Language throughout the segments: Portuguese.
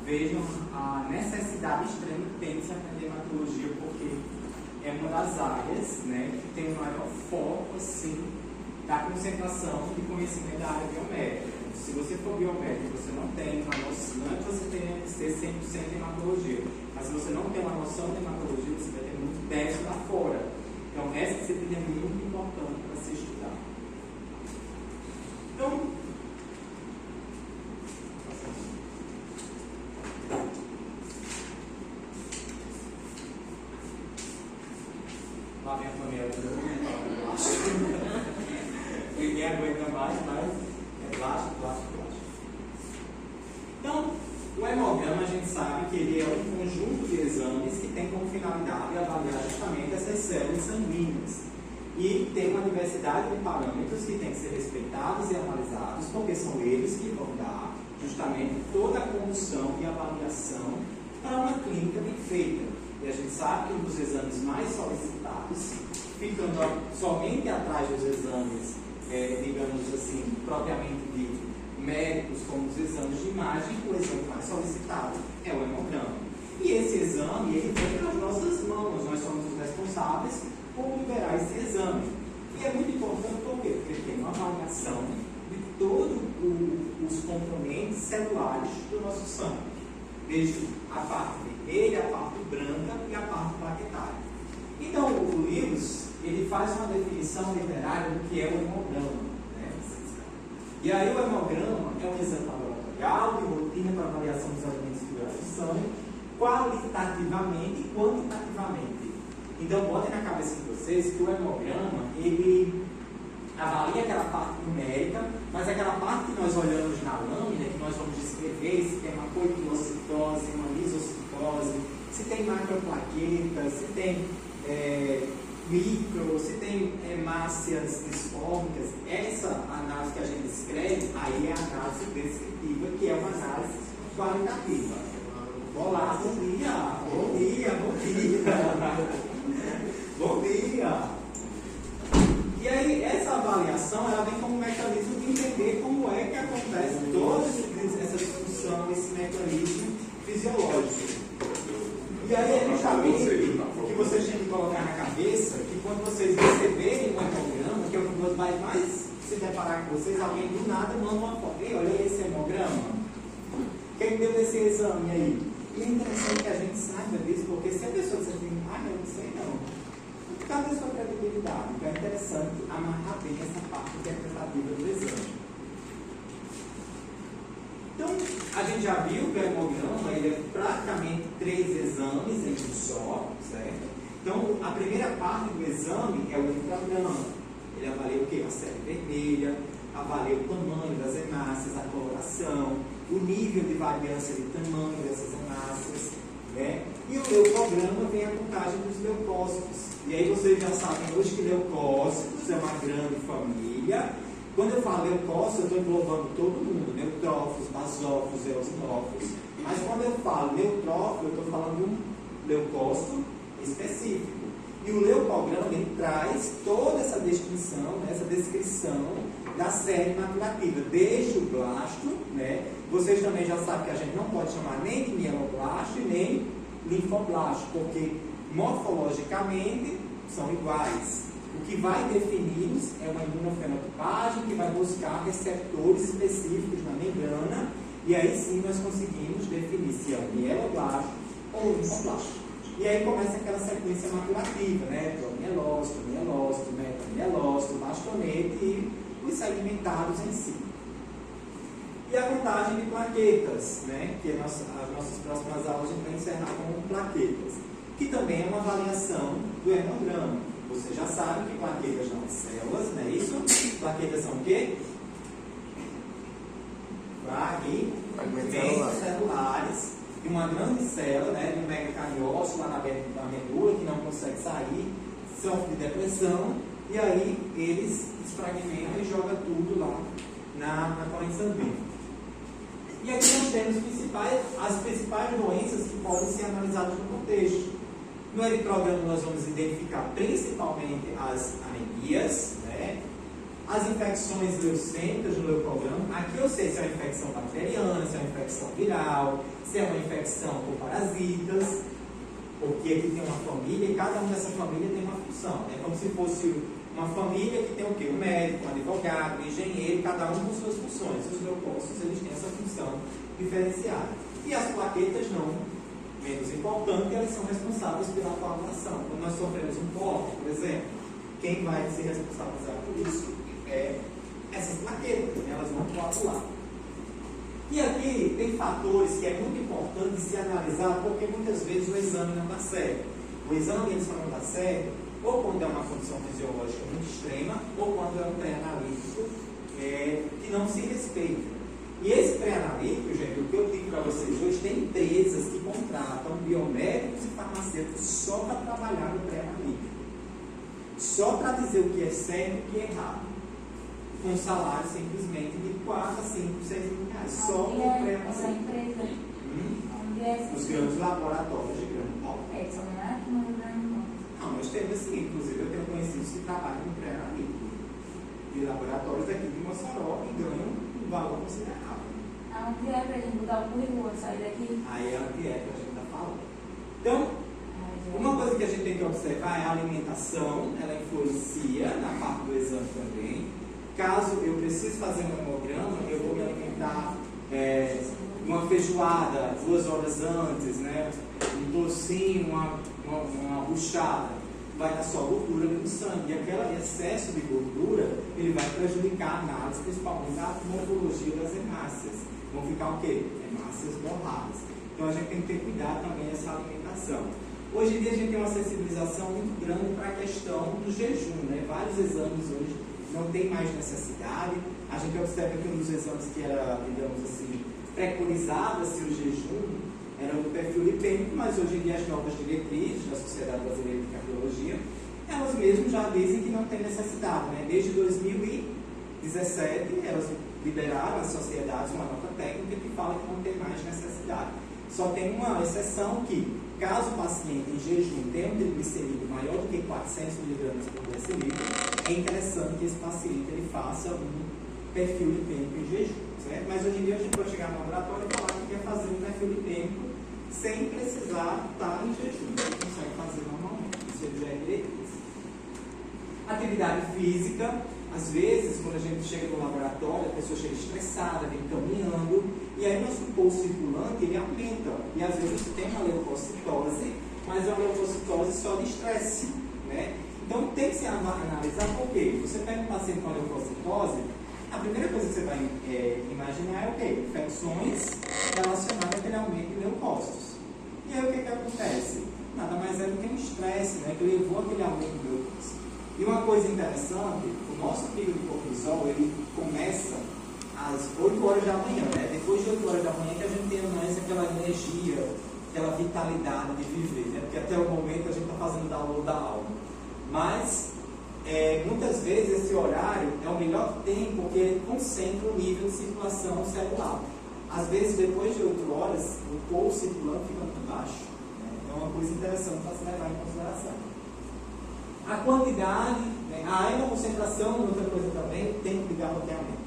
vejam a necessidade extrema que tem de se aprender hematologia, porque é uma das áreas, né, que tem o maior foco, assim, da concentração de conhecimento da área biomédica. Se você for biomédico, você não tem uma noção, não é que você tenha que ser 100% em hematologia, mas se você não tem uma noção de hematologia, você vai ter muito teste lá fora. Então, essa disciplina é muito importante para se estudar. Então, lá vem a família do ninguém aguenta mais, mas é plástico. Então, o hemograma, a gente sabe que ele é um conjunto de exames que tem como finalidade avaliar justamente essas células sanguíneas. E tem uma diversidade de parâmetros que têm que ser respeitados e analisados, porque são eles que vão dar justamente toda a condução e avaliação para uma clínica bem feita. E a gente sabe que um dos exames mais solicitados, ficando somente atrás dos exames, digamos assim, propriamente dito, médicos, como os exames de imagem, o exame mais solicitado é o hemograma. E esse exame, ele vem nas nossas mãos, nós somos os responsáveis por liberar esse exame. E é muito importante por quê? Porque tem uma avaliação de todos os componentes celulares do nosso sangue, desde a parte vermelha, a parte branca e a parte plaquetária. Então, o Lewis, ele faz uma definição literária do que é o hemograma. E aí o hemograma é um exame laboratorial de rotina para avaliação dos elementos figurados de sangue, qualitativamente e quantitativamente. Então, botem na cabeça de vocês que o hemograma, ele avalia aquela parte numérica, mas aquela parte que nós olhamos na lâmina, que nós vamos descrever se tem uma coipilocitose, uma lisocitose, se tem macroplaquetas, se tem micro, se tem hemácias disfórmicas, essa análise que a gente descreve, aí é a análise descritiva, que é uma análise qualitativa. Olá, bom dia! Bom dia! Bom dia! E aí, essa avaliação, ela vem como mecanismo de entender como é que acontece toda essa discussão, esse mecanismo fisiológico. E aí, é justamente o que vocês têm que colocar na cabeça, que quando vocês receberem um hemograma, que é o que vai mais se deparar com vocês, alguém do nada manda uma foto. Ei, olha esse hemograma. Quem deu esse exame aí? E é interessante que a gente saiba disso, porque se a pessoa disser assim, eu não sei não, cadê a sua credibilidade? Então é interessante amarrar bem essa parte interpretativa do exame. Então, a gente já viu que o hemograma ele é praticamente 3 exames em um só, certo? Então, a primeira parte do exame é o infrarrograma. Ele avalia o quê? A série vermelha, avalia o tamanho das hemácias, a coloração, o nível de variância de tamanho dessas hemácias, né? E o leucograma vem a contagem dos leucócitos. E aí vocês já sabem hoje que leucócitos é uma grande família. Quando eu falo leucócitos, eu estou englobando todo mundo, neutrófilos, basófilos, eosinófilos. Mas quando eu falo neutrófilo, eu estou falando de um leucócito específico. E o leucograma, ele traz toda essa distinção, né, essa descrição da série maturativa, desde o blasto, né? Vocês também já sabem que a gente não pode chamar nem de mieloblasto e nem linfoblasto, porque morfologicamente são iguais. O que vai defini-los é uma imunofenotipagem que vai buscar receptores específicos na membrana, e aí sim nós conseguimos definir se é um mieloblasto ou linfoblasto. E aí começa aquela sequência maturativa, né? Mielócito, mielócito, metamielócito, bastonete e os segmentados em si. E a contagem de plaquetas, né? Que as nossas próximas aulas a gente vai encerrar com plaquetas, que também é uma avaliação do hemograma. Você já sabe que plaquetas são células, não é isso? Plaquetas são o quê? Fragmentos celulares de uma grande célula, né, de um megacariócito lá na medula, que não consegue sair, sofre de depressão, e aí eles desfragmentam e jogam tudo lá na corrente sanguínea. E aqui nós temos as principais doenças que podem ser analisadas no contexto. No eritrograma nós vamos identificar principalmente as anemias, né? As infecções leucêmicas no leucograma, aqui eu sei se é uma infecção bacteriana, se é uma infecção viral, se é uma infecção por parasitas, porque aqui tem uma família e cada uma dessa família tem uma função. É como se fosse uma família que tem o quê? Um médico, um advogado, um engenheiro, cada um com suas funções. Os leucócitos, eles têm essa função diferenciada. E as plaquetas não menos importante, elas são responsáveis pela coagulação. Quando nós sofremos um corte, por exemplo, quem vai se responsabilizar por isso é essas plaquetas, né? Elas vão coagular. E aqui tem fatores que é muito importante se analisar, porque muitas vezes o exame não dá certo. O exame ele só não dá certo ou quando é uma condição fisiológica muito extrema, ou quando é um pré-analítico que não se respeita. E esse pré-analítico, gente, o que eu digo para vocês hoje, tem empresas que contratam biomédicos e farmacêuticos só para trabalhar no pré-analítico. Só para dizer o que é certo e o que é errado. Com um salário simplesmente de 4 a 5, 6 mil reais. Só no pré-analítico. Os grandes laboratórios de grande porte. Não, nós temos assim, inclusive eu tenho conhecidos que trabalham no pré-analítico. De laboratórios aqui de Mossoró e ganham um valor considerável. Onde é para a gente mudar o currículo, sair daqui? Aí é onde é que a gente está falando. Então, uma coisa que a gente tem que observar é a alimentação, ela influencia na parte do exame também. Caso eu precise fazer um hemograma, eu vou me alimentar uma feijoada 2 horas antes, né? Um docinho, uma buchada. Vai dar só gordura no sangue. E aquele excesso de gordura, ele vai prejudicar a análise, principalmente a morfologia das hemácias. Vão ficar o quê? Hemácias borradas. Então a gente tem que ter cuidado também nessa alimentação. Hoje em dia a gente tem uma sensibilização muito grande para a questão do jejum, né? Vários exames hoje não tem mais necessidade. A gente observa que um dos exames que era, digamos assim, preconizava-se o jejum era do perfil lipêmico, mas hoje em dia as novas diretrizes da Sociedade Brasileira de Cardiologia, elas mesmas já dizem que não tem necessidade, né? Desde 2017, elas liberaram as sociedades uma nota técnica que fala que não tem mais necessidade. Só tem uma exceção que, caso o paciente em jejum tenha um triglicerido maior do que 400 mg por decilitro, é interessante que esse paciente ele faça um perfil lipêmico em jejum, certo? Mas hoje em dia a gente pode chegar no laboratório e falar que quer fazer um perfil lipêmico sem precisar estar em jejum. A gente consegue fazer normalmente, isso já é diretriz. Atividade física, às vezes, quando a gente chega no laboratório, a pessoa chega estressada, vem caminhando, e aí nosso pulso circulante ele aumenta. E às vezes você tem uma leucocitose, mas é uma leucocitose só de estresse, né? Então tem que se analisar por quê? Você pega um paciente com leucocitose, a primeira coisa que você vai imaginar é o quê? Infecções relacionadas àquele aumento de leucócitos. E aí o que acontece? Nada mais é do que um estresse, né? Que levou aquele aumento de leucócitos. E uma coisa interessante, o nosso pico de cortisol, ele começa às 8 horas da manhã, né? Depois de 8 horas da manhã que a gente tem mais aquela energia, aquela vitalidade de viver, né? Porque até o momento a gente está fazendo download da alma. Mas, muitas vezes esse horário é o melhor tempo porque ele concentra o nível de circulação celular. Às vezes, depois de 8 horas, o pulso circulante fica muito baixo, né? É uma coisa interessante para se levar em consideração. A quantidade, né? A hemoconcentração, outra coisa também, o tempo de garroteamento.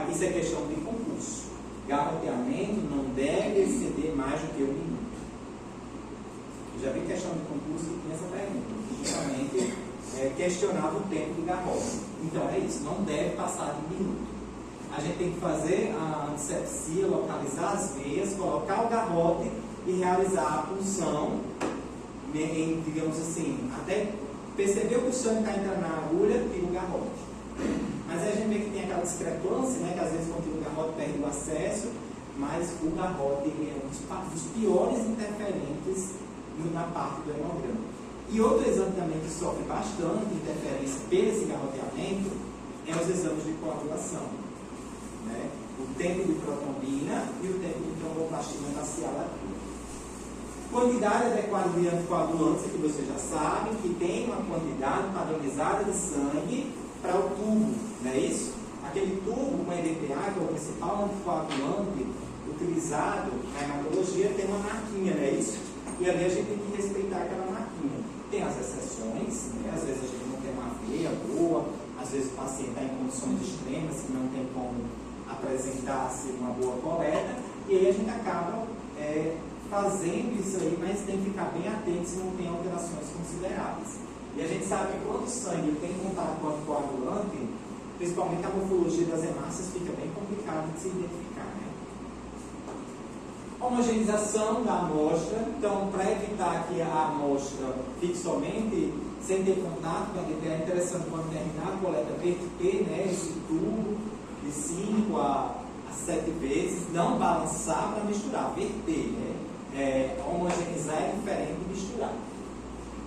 Isso é questão de concurso. Garroteamento não deve exceder mais do que 1 minuto. Já vi questão de concurso que tinha essa pergunta. Justamente questionava o tempo do garrote. Então é isso, não deve passar de 1 minuto. A gente tem que fazer a antisepsia, localizar as veias, colocar o garrote e realizar a punção, em, digamos assim, até perceber que o sangue está entrando na agulha e o garrote. Mas aí a gente vê que tem aquela discrepância, né, que às vezes quando o garrote perde o acesso, mas o garrote é um dos piores interferentes na parte do hemograma. E outro exame também que sofre bastante interferência pelo esse garroteamento é os exames de coagulação, né? O tempo de protrombina e o tempo de tromboplastina facial ativa. Quantidade adequada de anticoagulantes, que você já sabe, que tem uma quantidade padronizada de sangue para o tubo, não é isso? Aquele tubo com EDTA, que é o principal anticoagulante utilizado na hematologia, tem uma marquinha, não é isso? E ali a gente tem que respeitar aquela marquinha. Tem as exceções, né? Às vezes a gente não tem uma veia boa, às vezes o paciente está em condições extremas, que não tem como apresentar-se uma boa coleta, e aí a gente acaba fazendo isso aí, mas tem que ficar bem atento se não tem alterações consideráveis. E a gente sabe que quando o sangue tem contato com o anticoagulante, principalmente a morfologia das hemácias fica bem complicado de se identificar, né? Homogeneização da amostra. Então, para evitar que a amostra fique somente sem ter contato com a DT, é interessante quando terminar a coleta verter, né, esse tubo de 5 a 7 vezes, não balançar para misturar, verter, né? Homogeneizar é diferente de misturar.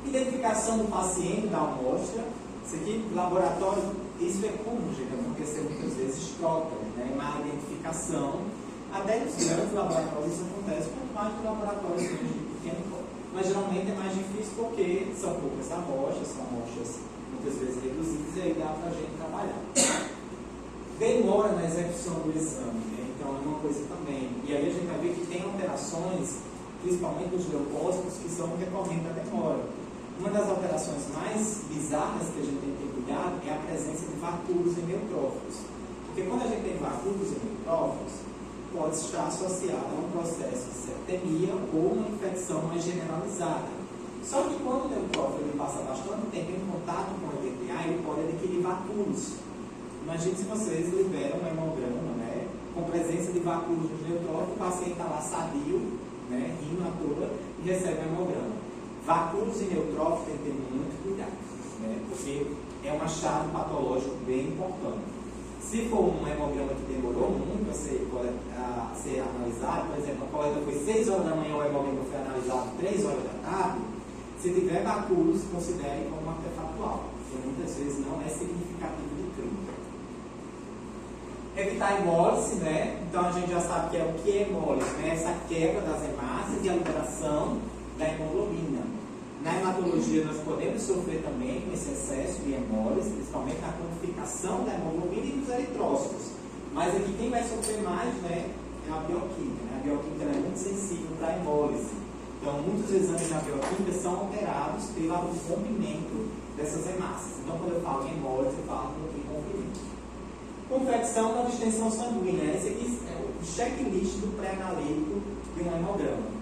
Identificação do paciente da amostra. Isso aqui, laboratório, isso é comum, gente, acontecer muitas vezes troca, né? Má identificação. Até nos grandes laboratórios isso acontece, quanto mais nos laboratórios pequenos, mas geralmente é mais difícil porque são poucas amostras, são amostras muitas vezes reduzidas, e aí dá para a gente trabalhar. Demora na execução do exame, né? Então é uma coisa também. E aí a gente vai ver que tem alterações, principalmente nos leucócitos, que são o que recomenda a demora. Uma das alterações mais bizarras que a gente tem que ter cuidado é a presença de vacúolos e neutrófilos. Porque quando a gente tem vacúolos e neutrófilos, pode estar associado a um processo de septemia ou uma infecção mais generalizada. Só que quando o neutrófilo ele passa bastante tempo em contato com o EDTA, ele pode adquirir vacúolos. Imagine se vocês liberam um hemograma, né, com presença de vacúolos no neutrófilo, o paciente está lá sadio, né, rindo à toa, e recebe um hemograma. Vacúolos e neutrófilos tem que ter muito cuidado, né, porque é um achado patológico bem importante. Se for um hemograma que demorou muito a ser analisado, por exemplo, a coleta foi 6 horas da manhã, o hemograma foi analisado 3 horas da tarde, se tiver vacúolos, considere como artefatual, porque muitas vezes não é significativo de clínica. Evitar hemólise, né? Então a gente já sabe que é o que é hemólise, né? Essa quebra das hemácias e a liberação da hemoglobina. Na hematologia nós podemos sofrer também com esse excesso de hemólise, principalmente na quantificação da hemoglobina e dos eritrócitos. Mas aqui quem vai sofrer mais, né, é a bioquímica, né? A bioquímica é muito sensível para a hemólise. Então muitos exames na bioquímica são alterados pelo rompimento dessas hemácias. Então quando eu falo em hemólise, eu falo em rompimento. Confecção da distensão sanguínea. Esse aqui é o checklist do pré-analítico de um hemograma.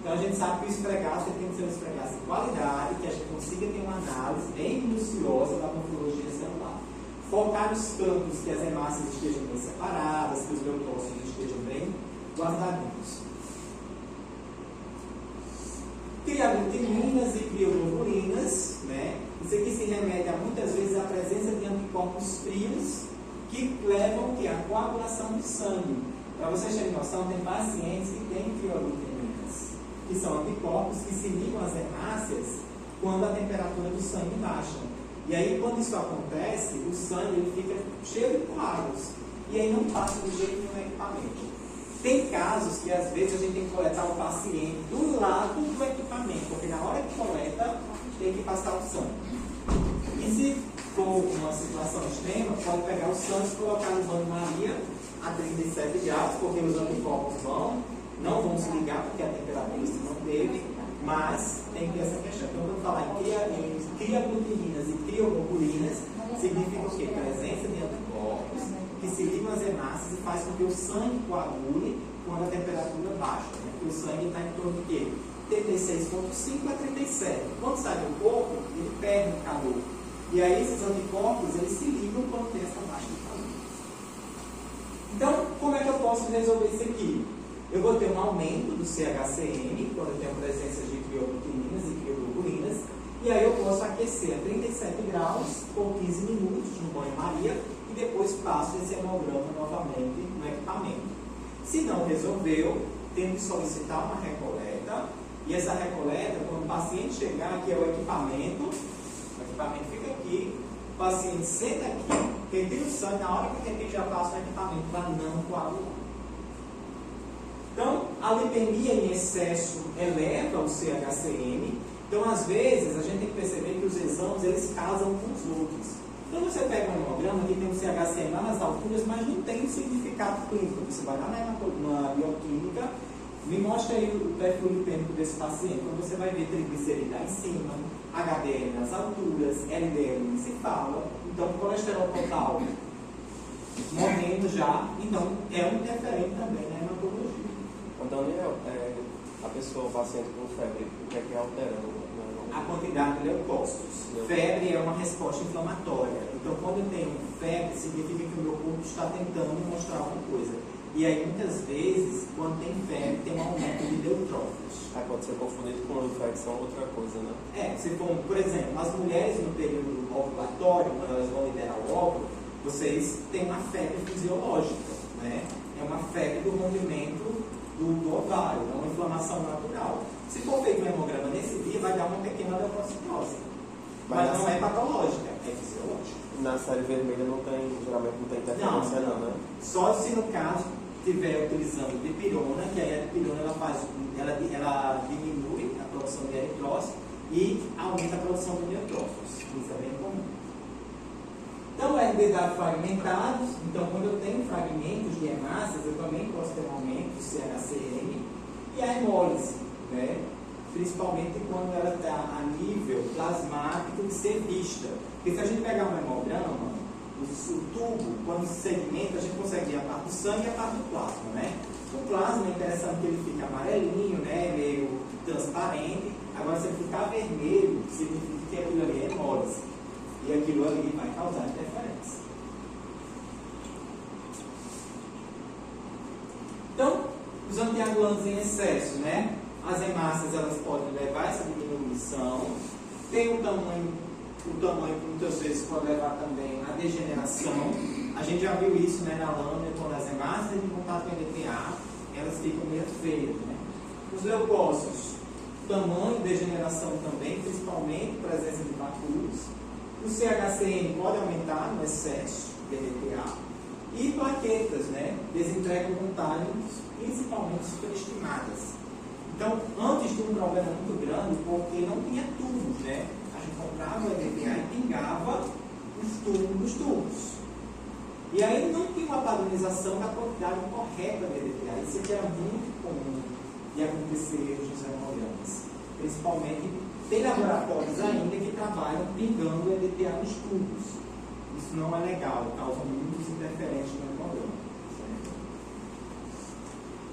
Então a gente sabe que o esfregaço tem que ser um esfregaço de qualidade, que a gente consiga ter uma análise bem minuciosa da morfologia celular. Focar nos campos que as hemácias estejam bem separadas, que os leucócitos estejam bem guardadinhos. Criaglutaminas e crioglobulinas, né? Isso aqui se remete a muitas vezes à presença de anticorpos frios que levam à coagulação do sangue. Para vocês terem noção, tem pacientes que têm criaglutaminas, que são anticorpos que se ligam às hemácias quando a temperatura do sangue baixa. E aí, quando isso acontece, o sangue ele fica cheio de coágulos. E aí não passa de jeito nenhum equipamento. Tem casos que, às vezes, a gente tem que coletar o paciente do lado do equipamento, porque na hora que coleta, tem que passar o sangue. E se for uma situação extrema, pode pegar o sangue e colocar no banho-maria a 37 graus, porque os anticorpos não vão se ligar, porque a temperatura se manteve, mas tem que ter essa questão. Então, quando falar em criaglutaminas e crioglobulinas, significa o quê? Presença de anticorpos que se ligam às hemácias e faz com que o sangue coagule quando a temperatura baixa. Né? Porque o sangue está em torno de quê? 36,5 a 37. Quando sai do corpo, ele perde o calor. E aí esses anticorpos, eles se ligam quando tem essa baixa de calor. Então, como é que eu posso resolver isso aqui? Eu vou ter um aumento do CHCM, quando eu tenho a presença de crioglutaminas e crioglobulinas, e aí eu posso aquecer a 37 graus por 15 minutos no banho-maria e depois passo esse hemograma novamente no equipamento. Se não resolveu, tenho que solicitar uma recoleta, e essa recoleta, quando o paciente chegar, que é o equipamento fica aqui, o paciente senta aqui, retira o sangue, na hora que eu retiro já passo no equipamento para não coagular. Então, a lipemia em excesso eleva o CHCM. Então, às vezes, a gente tem que perceber que os exames, eles casam com os outros. Então, você pega um hemograma que tem um CHCM lá nas alturas, mas não tem um significado clínico. Você vai lá na bioquímica, me mostra aí o perfil lipêmico desse paciente. Então, você vai ver triglicerídeo em cima, HDL nas alturas, LDL nem se fala. Então, Então, o colesterol total morrendo já, então é um interferente também na hematologia. Daniel, a pessoa, o paciente com febre, o que é alterando? A quantidade de leucócitos. Febre é uma resposta inflamatória. Então, quando eu tenho febre, significa que o meu corpo está tentando mostrar alguma coisa. E aí, muitas vezes, quando tem febre, tem um aumento de neutrófilos. Pode ser confundido com infecção ou outra coisa, né? Se for, por exemplo, as mulheres no período ovulatório, quando elas vão liberar o óvulo, vocês têm uma febre fisiológica, né? É uma febre do rompimento do ovário, é uma inflamação natural. Se for feito um hemograma nesse dia, vai dar uma pequena leucocitose. Mas não é patológica, é fisiológica. Na série vermelha geralmente não tem interferência não, né? Só se no caso estiver utilizando dipirona, que aí a dipirona ela diminui a produção de eritrócito e aumenta a produção de neutrófilos. Isso é bem comum. Então, RBW fragmentados. Então, quando eu tenho fragmentos de hemácias, eu também posso ter um aumento do CHCM e a hemólise, né? Principalmente quando ela está a nível plasmático de ser vista. Porque se a gente pegar um hemograma, o tubo, quando se segmenta, a gente consegue ver a parte do sangue e a parte do plasma, né? O plasma é interessante que ele fica amarelinho, né? Meio transparente. Agora, se ele ficar vermelho, significa que aquilo ali é hemólise. E aquilo ali vai causar interferência. Então, os antiagulantes em excesso, né? As hemácias, elas podem levar essa diminuição. Tem o tamanho que muitas vezes pode levar também à degeneração. A gente já viu isso, né, na lâmina, quando as hemácias de contato com NPA, elas ficam meio feias, né? Os leucócitos, tamanho, degeneração também, principalmente presença de bacúrios. O CHCN pode aumentar no excesso de NPA. E plaquetas, né? Desentrega voluntários, principalmente superestimadas. Então, antes tinha um problema muito grande, porque não tinha tubos, né? A gente comprava o EDTA e pingava os tubos dos tubos. E aí não tinha uma padronização da quantidade correta do EDTA. Isso aqui era muito comum de acontecer nos hemogramas. Principalmente, tem laboratórios ainda que trabalham pingando o EDTA nos tubos. Isso não é legal, causa muitos interferentes no hemograma.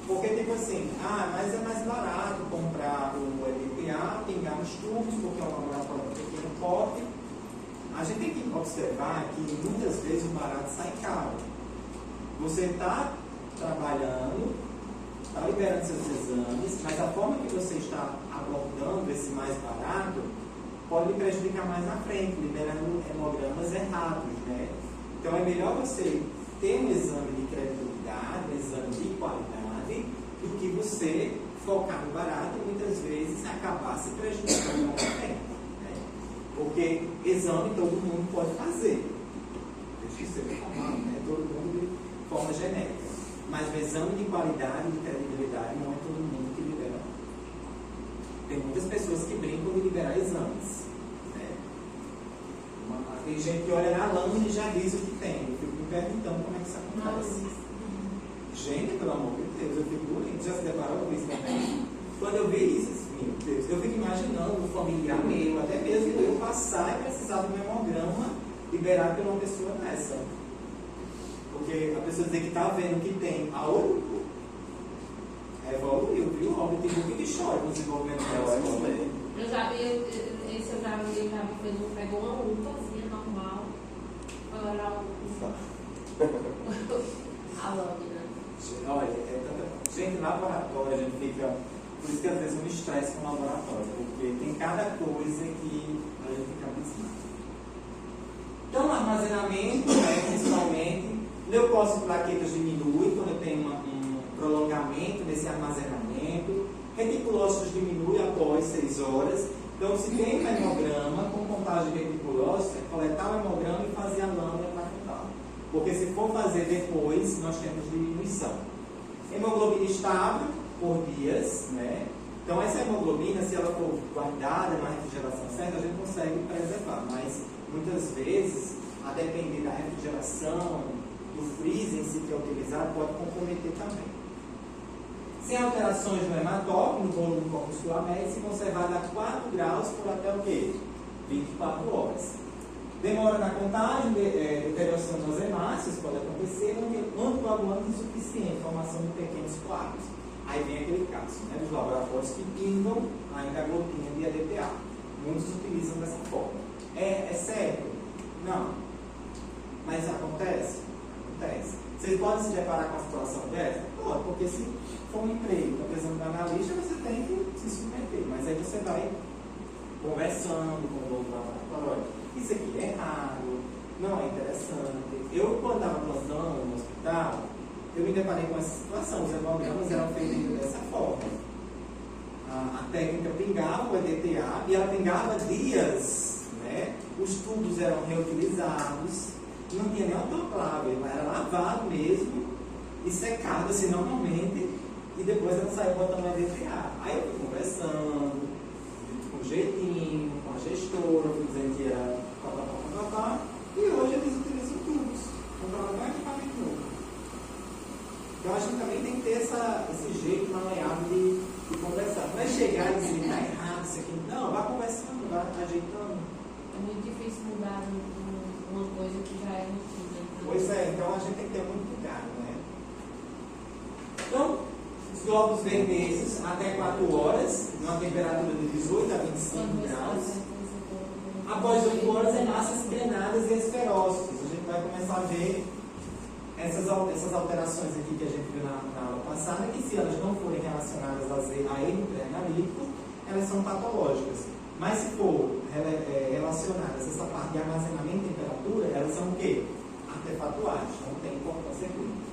Porque, tipo assim, mas é mais barato comprar o EDTA, pingar nos tubos, porque é um laboratório pequeno pote. A gente tem que observar que muitas vezes o barato sai caro. Você está trabalhando, está liberando seus exames, mas a forma que você está abordando esse mais barato pode lhe prejudicar mais na frente, liberando hemogramas errados, né? Então é melhor você ter um exame de credibilidade, um exame de qualidade, do que você focar no barato e muitas vezes acabar se prejudicando no momento, né? Porque exame todo mundo pode fazer. Deixa eu ser normal, né? Todo mundo de forma genérica. Mas o exame de qualidade e de credibilidade não é todo mundo que libera. Tem muitas pessoas que brincam de liberar exames, né? Tem gente que olha na lâmina e já diz o que tem. Eu fico me perguntando como é que isso acontece. Gente, pelo amor de Deus, eu fico doente. Já se deparou com isso também? Quando eu vi isso, meu Deus, eu fico imaginando um familiar meu, até mesmo eu passar e precisar do meu hemograma liberado por uma pessoa dessa. Porque a pessoa dizer que está vendo que tem a olho evoluiu, viu? Óbvio, tem um pouquinho de choro no desenvolvimento dela. Eu já vi, pegou uma lupazinha normal para olhar a lâmina. Olha, gente, laboratório, a gente fica. Por isso que às vezes eu me estresse com o laboratório, porque tem cada coisa que a gente fica abismado. Então, armazenamento, né, principalmente, leucócitos e plaquetas diminuem quando eu tenho um prolongamento desse armazenamento, reticulócitos diminui após 6 horas. Então, se tem um hemograma com contagem de reticulócitos, é coletar o hemograma e fazer a lâmina para contar. Porque se for fazer depois, nós temos diminuição. Hemoglobina estável por dias, né? Então essa hemoglobina, se ela for guardada na refrigeração certa, a gente consegue preservar. Mas muitas vezes, a depender da refrigeração, do freezer em si que é utilizado, pode comprometer também. Sem alterações no hematócrito, no volume corpuscular médio, se conservado a 4 graus por até o quê? 24 horas. Demora na contagem, deterioração das hemácias pode acontecer, anticoagulante insuficiente, formação de pequenos coágulos. Aí vem aquele caso, né, dos laboratórios que pingam ainda a gotinha de EDTA. Muitos utilizam dessa forma. É certo? Não. Mas acontece? Acontece. Vocês podem se deparar com a situação dessa? Pode, porque se for um emprego, está precisando de analista, você tem que se submeter. Mas aí você vai conversando com o dono do laboratório. Isso aqui é errado, não é interessante. Eu, quando estava plantando no hospital, eu me deparei com essa situação. Os hemogramas eram feitos dessa forma. A técnica pingava o EDTA e ela pingava dias, né? Os tubos eram reutilizados, não tinha nem autoclave, era lavado mesmo e secado assim normalmente, e depois ela saiu botando o EDTA. Aí eu fui conversando, com jeitinho, com a gestora, fui dizendo que era e hoje eles utilizam tubos, comprando um equipamento novo. Então a gente também tem que ter esse jeito maleável de conversar. Não é chegar e dizer, está errado isso aqui. Não, vá conversando, vá ajeitando. É muito difícil mudar uma coisa que já é mantida. Pois é, então a gente tem que ter muito cuidado, né? Então, os glóbulos vermelhos até 4 horas, numa temperatura de 18 a 25 graus. Após 8 horas, hemácias drenadas e esferócitos. A gente vai começar a ver essas alterações aqui que a gente viu na aula passada, que se elas não forem relacionadas a erro pré-analítico, elas são patológicas. Mas se for relacionadas a essa parte de armazenamento e temperatura, elas são o quê? Artefatuais, não tem importância clínica.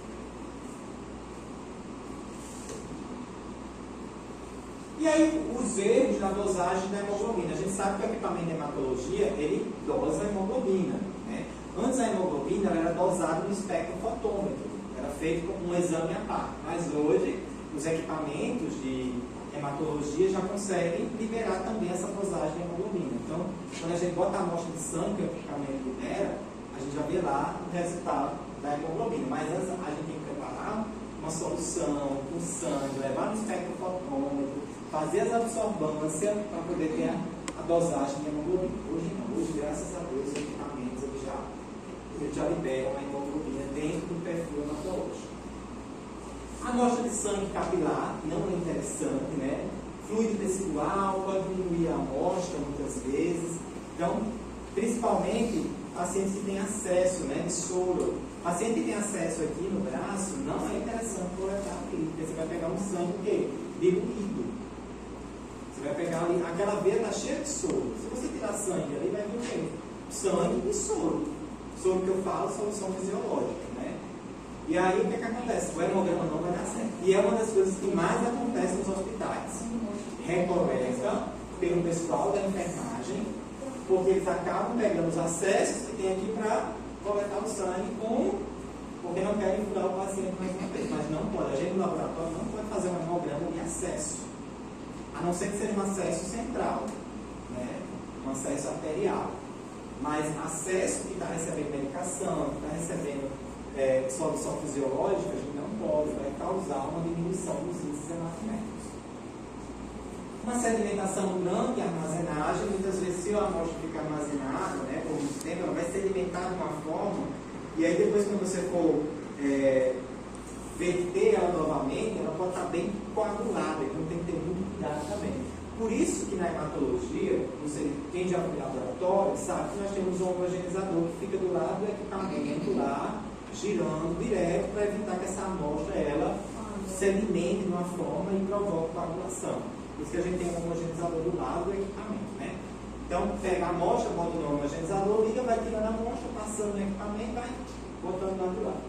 E aí, os erros na dosagem da hemoglobina. A gente sabe que o equipamento de hematologia, ele dosa a hemoglobina, né? Antes a hemoglobina ela era dosada no espectrofotômetro, era feito como um exame à parte. Mas hoje, os equipamentos de hematologia já conseguem liberar também essa dosagem de hemoglobina. Então, quando a gente bota a amostra de sangue que o equipamento libera, a gente já vê lá o resultado da hemoglobina. Mas antes a gente tem que preparar uma solução com sangue, levar no espectrofotômetro, fazer as absorbâncias para poder ter a dosagem de hemoglobina. Hoje não, hoje graças a Deus os equipamentos eles já liberam a hemoglobina dentro do perfil hematológico. A amostra de sangue capilar não é interessante, né? Fluido tecidual pode diminuir a amostra muitas vezes. Então, principalmente pacientes que têm acesso, né, de soro. Paciente que tem acesso aqui no braço, não é interessante coletar aqui, porque você vai pegar um sangue o quê? Diluído. Você vai pegar ali, aquela veia está cheia de soro. Se você tirar sangue ali, vai vir o quê? Sangue e soro. Soro que eu falo, solução fisiológica, né? E aí o que acontece? O hemograma não vai dar certo. E é uma das coisas que mais acontece nos hospitais. Recoleta pelo pessoal da enfermagem, porque eles acabam pegando os acessos que tem aqui para coletar o sangue porque não querem furar o paciente mais uma vez. Mas não pode. A gente no laboratório não pode fazer um hemograma de acesso. A não ser que seja um acesso central, né? Um acesso arterial. Mas acesso que está recebendo medicação, que está recebendo solução fisiológica, a gente não pode, vai causar uma diminuição dos índices hematométricos. Uma sedimentação durante a armazenagem, muitas vezes se a amostra fica armazenada, né, por muito tempo, ela vai sedimentar de uma forma, e aí depois quando você for verter ela novamente, ela pode estar bem coagulada, então tem que ter muito cuidado também. Por isso que na hematologia, quem já foi laboratório sabe que nós temos um homogeneizador que fica do lado do equipamento lá, girando direto para evitar que essa amostra ela sedimente de uma forma e provoque coagulação. Por isso que a gente tem um homogeneizador do lado do equipamento, né? Então, pega a amostra, bota no homogeneizador, liga, vai tirando a amostra, passando no equipamento, vai botando lá do lado.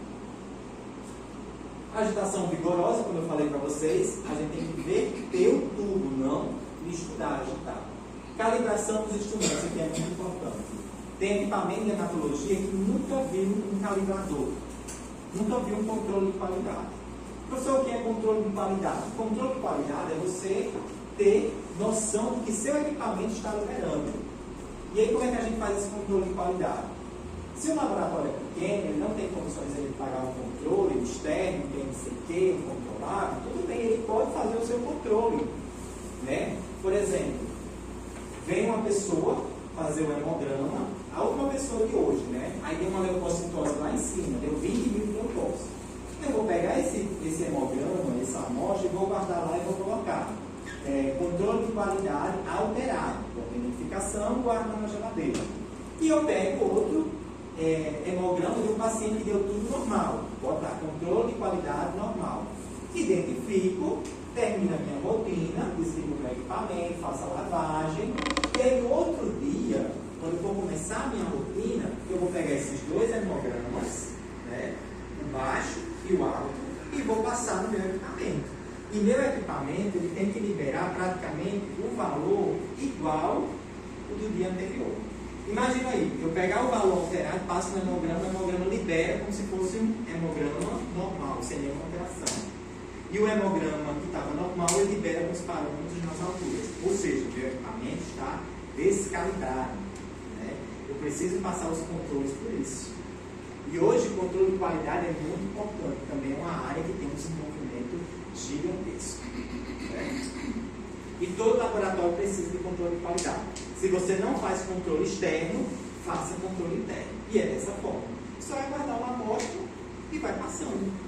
Agitação vigorosa, como eu falei para vocês, a gente tem que verter o tubo, não misturar, agitar. Calibração dos instrumentos, que é muito importante. Tem equipamento de hematologia que nunca viu um calibrador, nunca viu um controle de qualidade. Professor, o que é controle de qualidade? Controle de qualidade é você ter noção do que seu equipamento está liberando. E aí, como é que a gente faz esse controle de qualidade? Se o laboratório é pequeno, ele não tem condições de pagar um controle externo, tem não sei o que, um controlável, tudo bem, ele pode fazer o seu controle, né? Por exemplo, vem uma pessoa fazer o hemograma, a última pessoa de hoje, né? Aí deu uma leucocitose lá em cima, deu 20 mil de leucócitos. Eu vou pegar esse hemograma, essa amostra, e vou guardar lá e vou colocar controle de qualidade alterado. Vou ter identificação, guardo na geladeira. E eu pego outro hemograma de um paciente que deu tudo normal. Vou botar controle de qualidade normal. Identifico, termino a minha rotina, desligo o meu equipamento, faço a lavagem. E aí, no outro dia, quando eu vou começar a minha rotina, eu vou pegar esses dois hemogramas, né, o baixo e o alto, e vou passar no meu equipamento. E meu equipamento ele tem que liberar praticamente o valor igual ao do dia anterior. Imagina aí, eu pegar o valor alterado, passo no hemograma, o hemograma libera como se fosse um hemograma normal, sem nenhuma alteração. E o hemograma que estava normal, ele libera os parâmetros nas alturas. Ou seja, o meu equipamento está descalibrado. Né? Eu preciso passar os controles por isso. E hoje o controle de qualidade é muito importante. Também é uma área que tem um desenvolvimento gigantesco. Né? E todo laboratório precisa de controle de qualidade. Se você não faz controle externo, faça controle interno. E é dessa forma. Só vai guardar uma amostra e vai passando.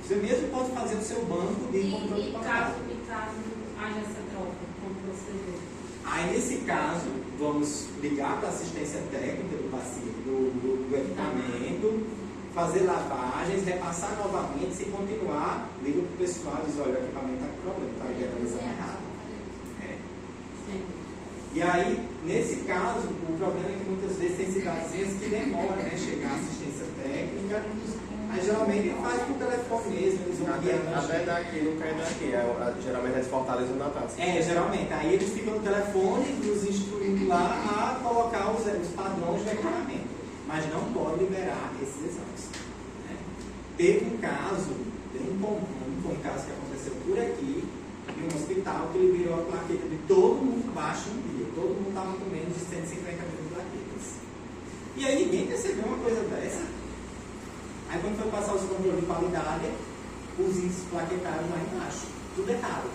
Você mesmo pode fazer o seu banco de controle de qualidade. E caso haja essa troca, como proceder? Aí, nesse caso, vamos ligar para a assistência técnica do paciente, do equipamento, fazer lavagens, repassar novamente. Se continuar, liga para o pessoal e diz: olha, o equipamento está com problema, está ligando a exame errado. E aí, nesse caso, o problema é que muitas vezes tem cidadezinhas que demoram, né, chegar à assistência técnica. Aí geralmente faz por telefone mesmo, eles vão guiando. Até daqui, não cai daqui. Geralmente é de Fortaleza ou Natal. Geralmente. Aí eles ficam no telefone, nos instruindo lá a colocar os padrões do equipamento. Mas não pode liberar esses exames. Né? Teve um caso, bem comum, foi um caso que aconteceu por aqui, em um hospital, que ele virou a plaqueta de todo mundo baixo um dia. Todo mundo estava com menos de 150 mil plaquetas. E aí ninguém percebeu uma coisa dessa. Aí quando foi passar os controles de qualidade, os índices plaquetários lá embaixo. Tudo errado.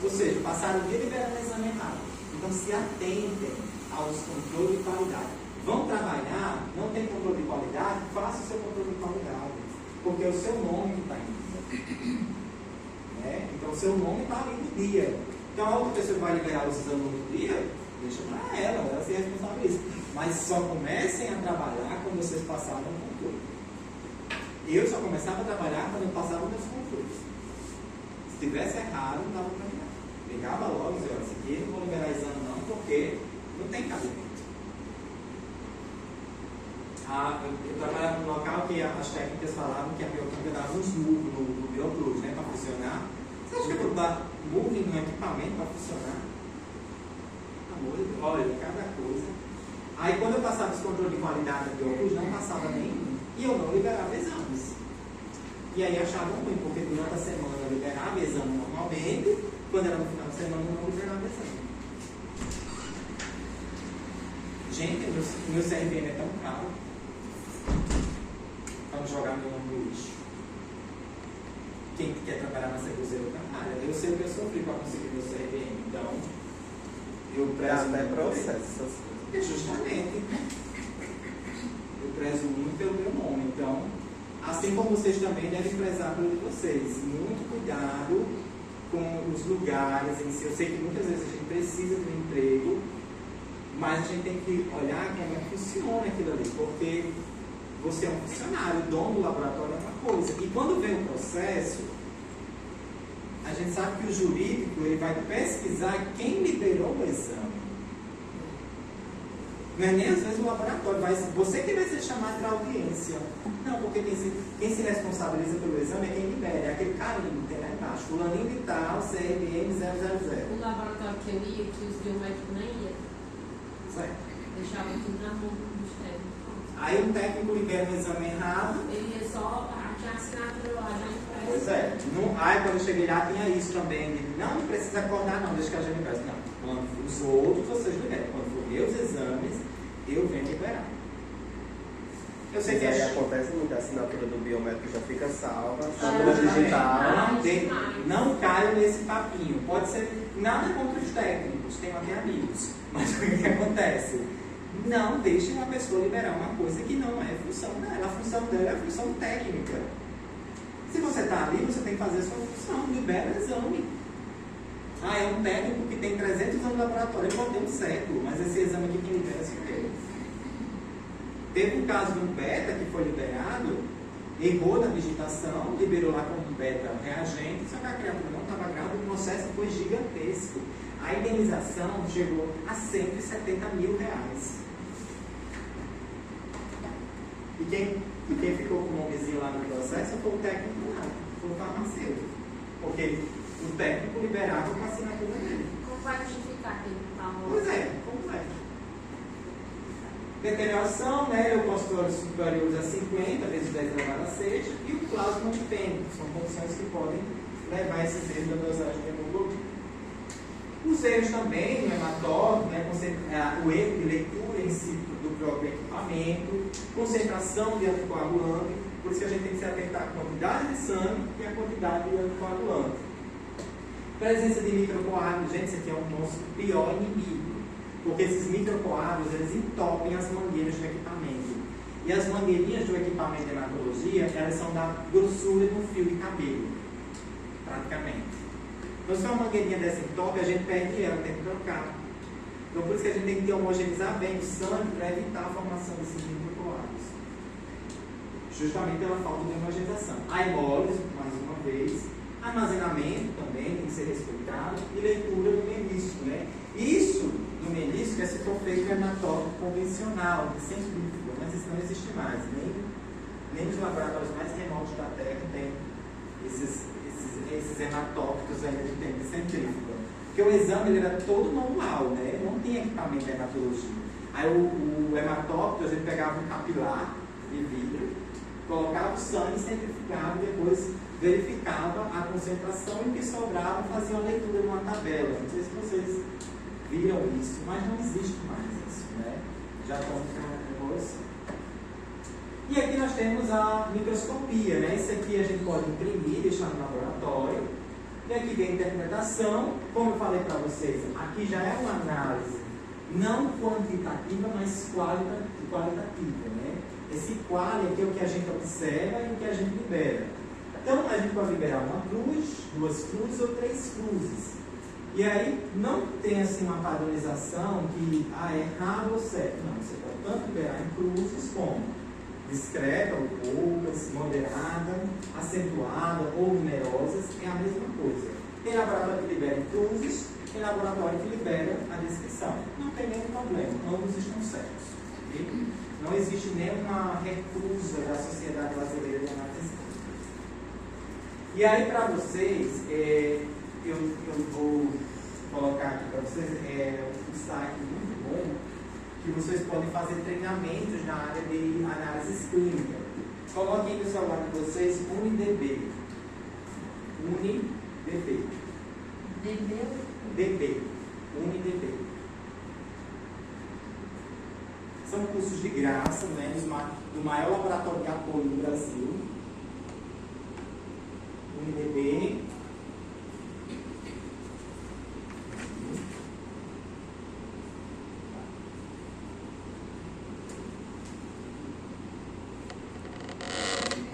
Ou seja, passaram o dia liberando o exame errado. Então se atentem aos controles de qualidade. Vão trabalhar, não tem controle de qualidade, faça o seu controle de qualidade. Porque é o seu nome que está indo. Né? Então o seu nome está ali no dia. Então a outra pessoa vai liberar os exames no dia, deixa para ela se responsabiliza. Mas só comecem a trabalhar quando vocês passaram o controle. Eu só começava a trabalhar quando eu passava meus controles. Se tivesse errado, não dava para ligar. Ligava logo e dizia: olha, isso aqui não vou liberar exame não, porque não tem cabimento. Eu trabalhava num local que as técnicas falavam que a bioquímica dava uns murros no Biocruz, né, para funcionar. Você acha que eu vou dar murro no equipamento para funcionar? Amor de Deus, olha, cada coisa. Aí quando eu passava os controles de qualidade do Biocruz, não passava nenhum. E eu não liberava exames. E aí achavam ruim, porque durante a semana eu liberava exame normalmente, quando era no final de semana eu não liberava exame. Gente, meu CRPM é tão caro. Vamos jogar meu nome no lixo. Quem quer trabalhar na Seguzeira trabalha. Eu sei o que eu sofri para conseguir meu CRPM. Então, eu prezo até muito processo. Justamente. Eu prezo muito pelo meu nome. Então, assim como vocês também devem prezar pelo de vocês. Muito cuidado com os lugares em si. Eu sei que muitas vezes a gente precisa de um emprego, mas a gente tem que olhar como é que funciona aquilo ali, porque você é um funcionário, o dono do laboratório é uma coisa. E quando vem o processo, a gente sabe que o jurídico ele vai pesquisar quem liberou o exame. Não é nem às vezes o laboratório, você que vai ser chamado para audiência. Não, porque quem se responsabiliza pelo exame é quem libera, é aquele carinho que tem lá embaixo, fulaninho de tal, CRM 000. O laboratório que eu ia, que os biomédicos nem ia. Certo. Deixava tudo na mão dos técnicos. Aí um técnico libera um exame errado. Ele ia só, tinha assinatura lá, já impressa. Pois é. Aí quando eu cheguei lá tinha isso também. Não precisa acordar não, deixa que a gente libera. Não. Quando os outros vocês liberam. Quando for meus exames, eu venho liberar. Eu sei que acontece muito, a assinatura do biomédico já fica salva, assinatura digital. Não caio nesse papinho. Pode ser nada contra os técnicos, tenho até amigos. Mas o que acontece? Não deixe uma pessoa liberar uma coisa que não é função dela. A função dela é a função técnica. Se você está ali, você tem que fazer a sua função. Libera o exame. Ah, é um técnico que tem 300 anos de laboratório. Ele pode ter um século, mas esse exame aqui quem libera sou eu. Teve um caso de um beta que foi liberado, errou na digitação, liberou lá como beta reagente, só que a criatura não estava grávida, o processo foi gigantesco. A indenização chegou a R$170 mil. E quem ficou com o nomezinho lá no processo foi o técnico lá, foi o farmacêutico. Porque o técnico liberava com a assinatura dele. Como vai justificar que ele está morto? Pois é, como é? Deterioração, né? Leucócitos superiores a 50 vezes 10 elevado a 6, e o plasma empênico, são condições que podem levar esses erros da dosagem de hemoglobina. Os erros também, no hematócrito, né? O erro de leitura em si do próprio equipamento, concentração de anticoagulante, por isso que a gente tem que se atentar à quantidade de sangue e à quantidade de anticoagulante. Presença de microcoágulos, gente, isso aqui é o nosso pior inimigo. Porque esses microcoágulos, eles entopem as mangueiras do equipamento. E as mangueirinhas do equipamento de hematologia, elas são da grossura de um fio de cabelo, praticamente. Então, se uma mangueirinha dessa entope, a gente perde ela, tem que trocar. Então, por isso que a gente tem que homogeneizar bem o sangue para evitar a formação desses microcoágulos. Justamente pela falta de homogeneização. A hemólise, mais uma vez. Armazenamento também tem que ser respeitado. E leitura do menisco, né? Isso do menisco é se for feito hematócrito convencional, centrífugo, mas isso não existe mais. Nem nos laboratórios mais remotos da Terra tem esses hematócritos ainda de tempo de centrífuga. Porque o exame ele era todo manual, né? Não tinha equipamento de hematologia. Aí o hematócrito, a gente pegava um capilar de vidro, colocava o sangue, centrifugava e depois verificava a concentração e o que sobrava fazia uma leitura numa tabela. Não sei se vocês viram isso, mas não existe mais isso, né? Já estamos com evolução. E aqui nós temos a microscopia, né? Isso aqui a gente pode imprimir, deixar no laboratório. E aqui vem a interpretação, como eu falei para vocês, aqui já é uma análise não quantitativa, mas qualitativa, né? Esse quali aqui é o que a gente observa e o que a gente libera. Então, a gente pode liberar uma cruz, 2 cruzes ou 3 cruzes. E aí, não tem assim uma padronização que é errado ou certo. Não, você pode tanto liberar em cruzes como discreta ou poucas, moderada, acentuada ou numerosas, é a mesma coisa. Tem laboratório que libera em cruzes, tem laboratório que libera a descrição. Não tem nenhum problema, ambos estão certos. Okay? Não existe nenhuma recusa da Sociedade Brasileira de Análise. E aí, para vocês, eu vou colocar aqui para vocês um destaque muito bom, que vocês podem fazer treinamentos na área de análise clínica. Coloquem no celular de vocês UniDB. UniDB. DB. UniDB. São cursos de graça, né, do maior laboratório de apoio do Brasil. UniDB.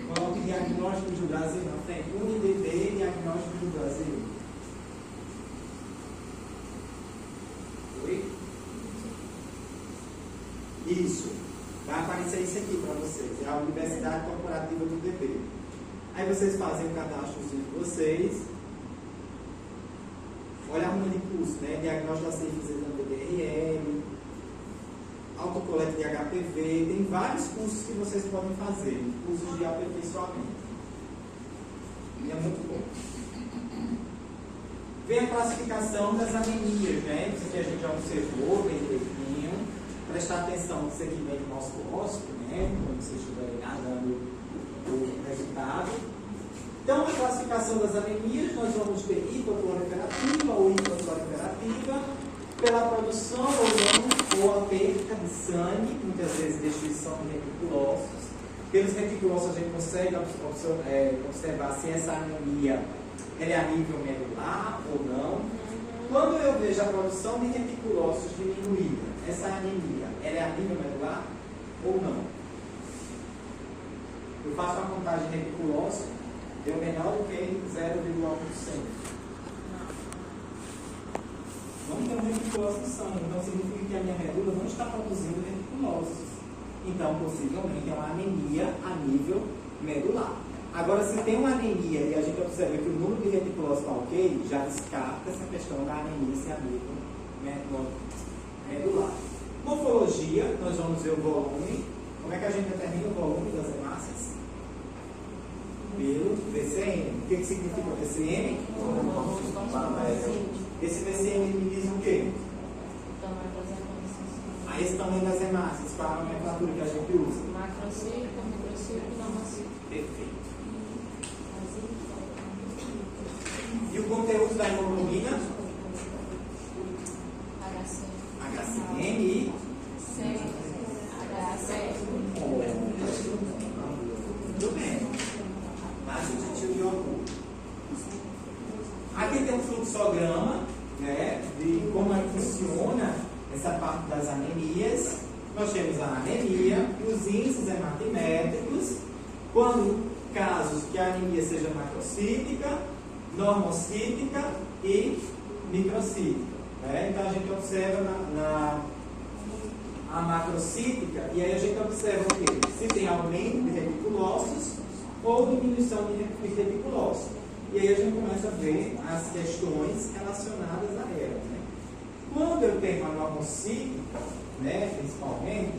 Coloque Diagnóstico do Brasil na frente. UniDB, Diagnóstico do Brasil. Oi? Isso. Vai aparecer isso aqui para vocês. É a Universidade Corporativa do DB. Aí vocês fazem o cadastrozinho de vocês. Olha a ruma de curso, né? Diagnóstico da sífilis do DRL, autocolete de HPV. Tem vários cursos que vocês podem fazer, cursos de aperfeiçoamento. E é muito bom. Vem a classificação das anemias, né? Isso aqui a gente já observou bem direitinho. Prestar atenção que isso aqui vem do nosso hóspede, né? Quando vocês estiverem analisando o resultado. Então, a classificação das anemias, nós vamos ter hipoproliferativa ou hipoproliferativa, pela produção ou não, ou a perda de sangue, muitas vezes destruição de reticulócitos. Pelos reticulócitos a gente consegue observar se essa anemia é a nível medular ou não. quando eu vejo a produção de reticulócitos diminuída, essa anemia, ela é a nível medular ou não? Eu faço a contagem de reticulócito, deu menor do que 0,1%. Não tem um reticulócito no sangue, então significa que a minha medula não está produzindo reticulócitos. Então, possivelmente, é uma anemia a nível medular. Agora, se tem uma anemia e a gente observa que o número de reticulócitos está ok, já descarta essa questão da anemia ser a nível medular. Morfologia, nós vamos ver o volume. Como é que a gente determina o volume das hemácias? Pelo VCM. O que significa o VCM? Esse VCM me diz o quê? Esse tamanho das hemácias, qual a nomenclatura que a gente usa? Macrocírculo, microcírculo e namocírculo. Perfeito. E o conteúdo da hemoglobina? HCM e muito bem. Adjuntivo de orgulho. Aqui tem um fluxograma, né, de como é que funciona essa parte das anemias. Nós temos a anemia e os índices hematimétricos, quando casos que a anemia seja macrocítica, normocítica e microcítica. Né? Então a gente observa a macrocítica e aí a gente observa o quê? Se tem aumento de reticulócitos ou diminuição de reticulócitos. E aí a gente começa a ver as questões relacionadas a elas. Né? Quando eu tenho uma normocítica, né, principalmente,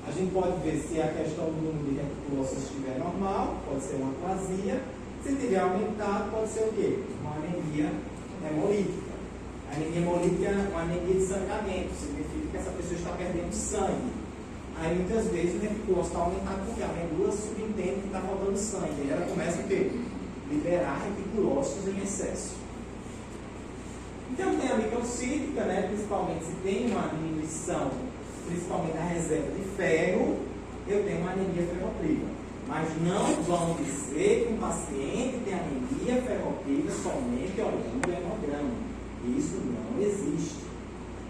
a gente pode ver se a questão do número de reticulócitos estiver normal, pode ser uma aplasia. Se tiver aumentado, pode ser o quê? Uma anemia hemolítica. A anemia hemolítica é uma anemia de sangramento, significa que essa pessoa está perdendo sangue. Aí muitas vezes o reticulócito está aumentado porque a medula subentende que está faltando sangue. Aí ela começa a quê? Liberar reticulócitos em excesso. Então tem a microcítica, né? Principalmente se tem uma diminuição, principalmente da reserva de ferro, eu tenho uma anemia ferropriva. Mas não vão dizer que um paciente tem anemia ferropriva somente olhando o hemograma. Isso não existe.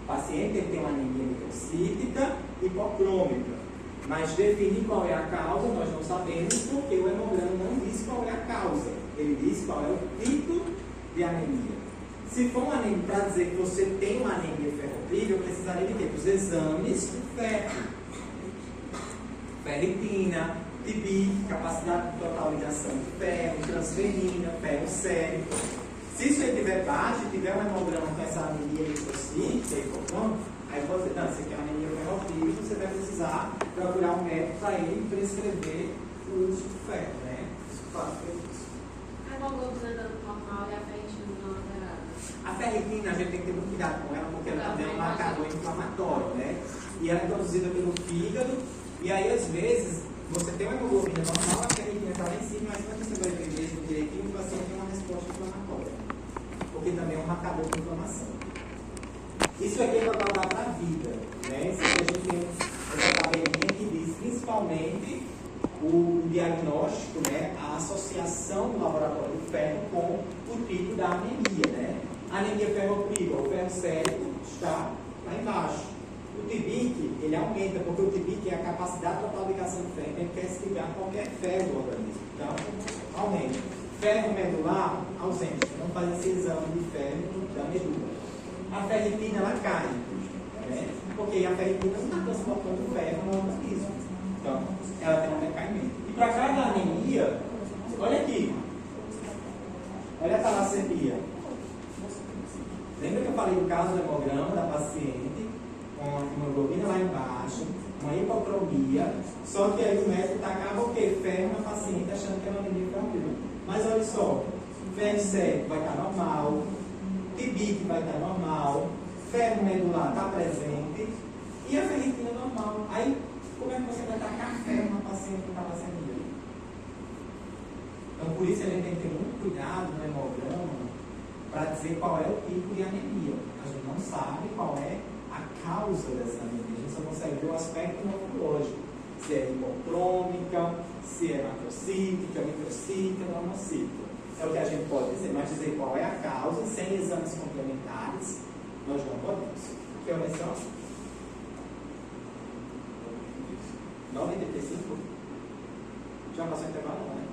O paciente tem uma anemia microcítica hipocrômica. Mas definir qual é a causa, nós não sabemos, porque o hemograma não diz qual é a causa. Ele diz qual é o tipo de anemia. Se for uma anemia, para dizer que você tem uma anemia ferropriva, eu precisaria de quê? Dos exames de ferro. Ferritina, TB, capacidade total de ligação de ferro, transferina, ferro sério. Se isso estiver baixo, tiver um hemograma com essa anemia microcítica, aí você, não, você quer uma anemia ferropriva, você vai precisar procurar um médico para ele prescrever o uso de ferro, né? Isso faz isso. A hemoglobina dando normal e a ferritina não alterada. A ferritina, a gente tem que ter muito cuidado com ela, porque ela também é um marcador inflamatório, né? E ela é produzida pelo fígado, e aí às vezes você tem uma hemoglobina normal, a ferritina está lá em cima, mas quando você vai ver mesmo direitinho, o paciente tem uma resposta inflamatória, porque também é um marcador de inflamação. Isso aqui é para dar para a vida, né? Isso aqui a gente tem essa tabelinha que diz principalmente o diagnóstico, né? A associação do laboratório de ferro com o tipo da anemia, né? A anemia ferropriva, o ferro sério, está lá embaixo. O TBIC, ele aumenta, porque o TBIC é a capacidade total de ligação de ferro, ele quer se ligar a qualquer ferro do organismo. Então, aumenta. Ferro medular, ausente. Não faz esse exame de ferro da medula. A ferritina, ela cai, né? Porque a ferritina não está transportando ferro no organismo. Então, ela tem um decaimento. E para cada anemia, olha aqui. Olha a talassemia. Lembra que eu falei do caso do hemograma da paciente, com a hemoglobina lá embaixo, uma hipocromia, só que aí o médico tacava o quê? Ferro na paciente achando que é uma anemia ferropriva. Mas olha só, ferro sério vai estar normal, TBIC vai estar normal, ferro medular está presente e a ferritina normal. Aí, como é que você vai tacar ferro na paciente com talassemia? Então, por isso a gente tem que ter muito cuidado no hemograma para dizer qual é o tipo de anemia. A gente não sabe qual é a causa dessa anemia, a gente só consegue ver o aspecto morfológico. Se é hipocrômica, se é macrocítica, microcítica, normocítica. É o que a gente pode dizer, mas dizer qual é a causa, sem exames complementares, Nós não podemos. Que horas são? 9h35? Já passou o intervalo, não, né?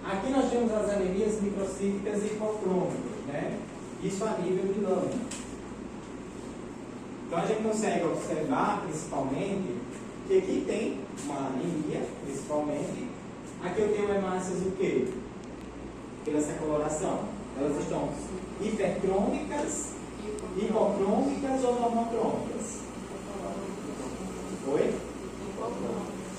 Aqui nós temos as anemias microcíticas e hipocrômicas, né? Isso a nível de lâmina. Então a gente consegue observar, principalmente, que aqui tem uma anemia, principalmente. Aqui eu tenho hemácias o quê? Pela essa coloração. Elas estão hipercrômicas, hipocrômicas ou normocrômicas? Oi?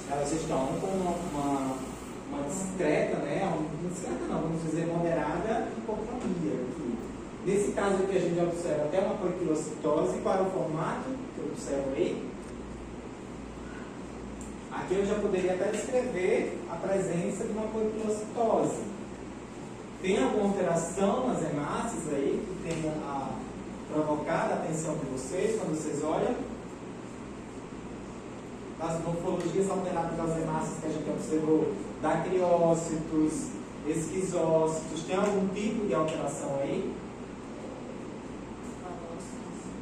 Elas estão com uma discreta, né? Uma discreta não, vamos dizer moderada hipocromia aqui. Nesse caso aqui a gente observa até uma poiquilocitose. Qual é o formato que eu observo aí? Aqui eu já poderia até descrever a presença de uma poiquilocitose. Tem alguma alteração nas hemácias aí que tenha provocado a atenção de vocês quando vocês olham? As morfologias alteradas das hemácias que a gente observou, dacriócitos, esquizócitos, tem algum tipo de alteração aí?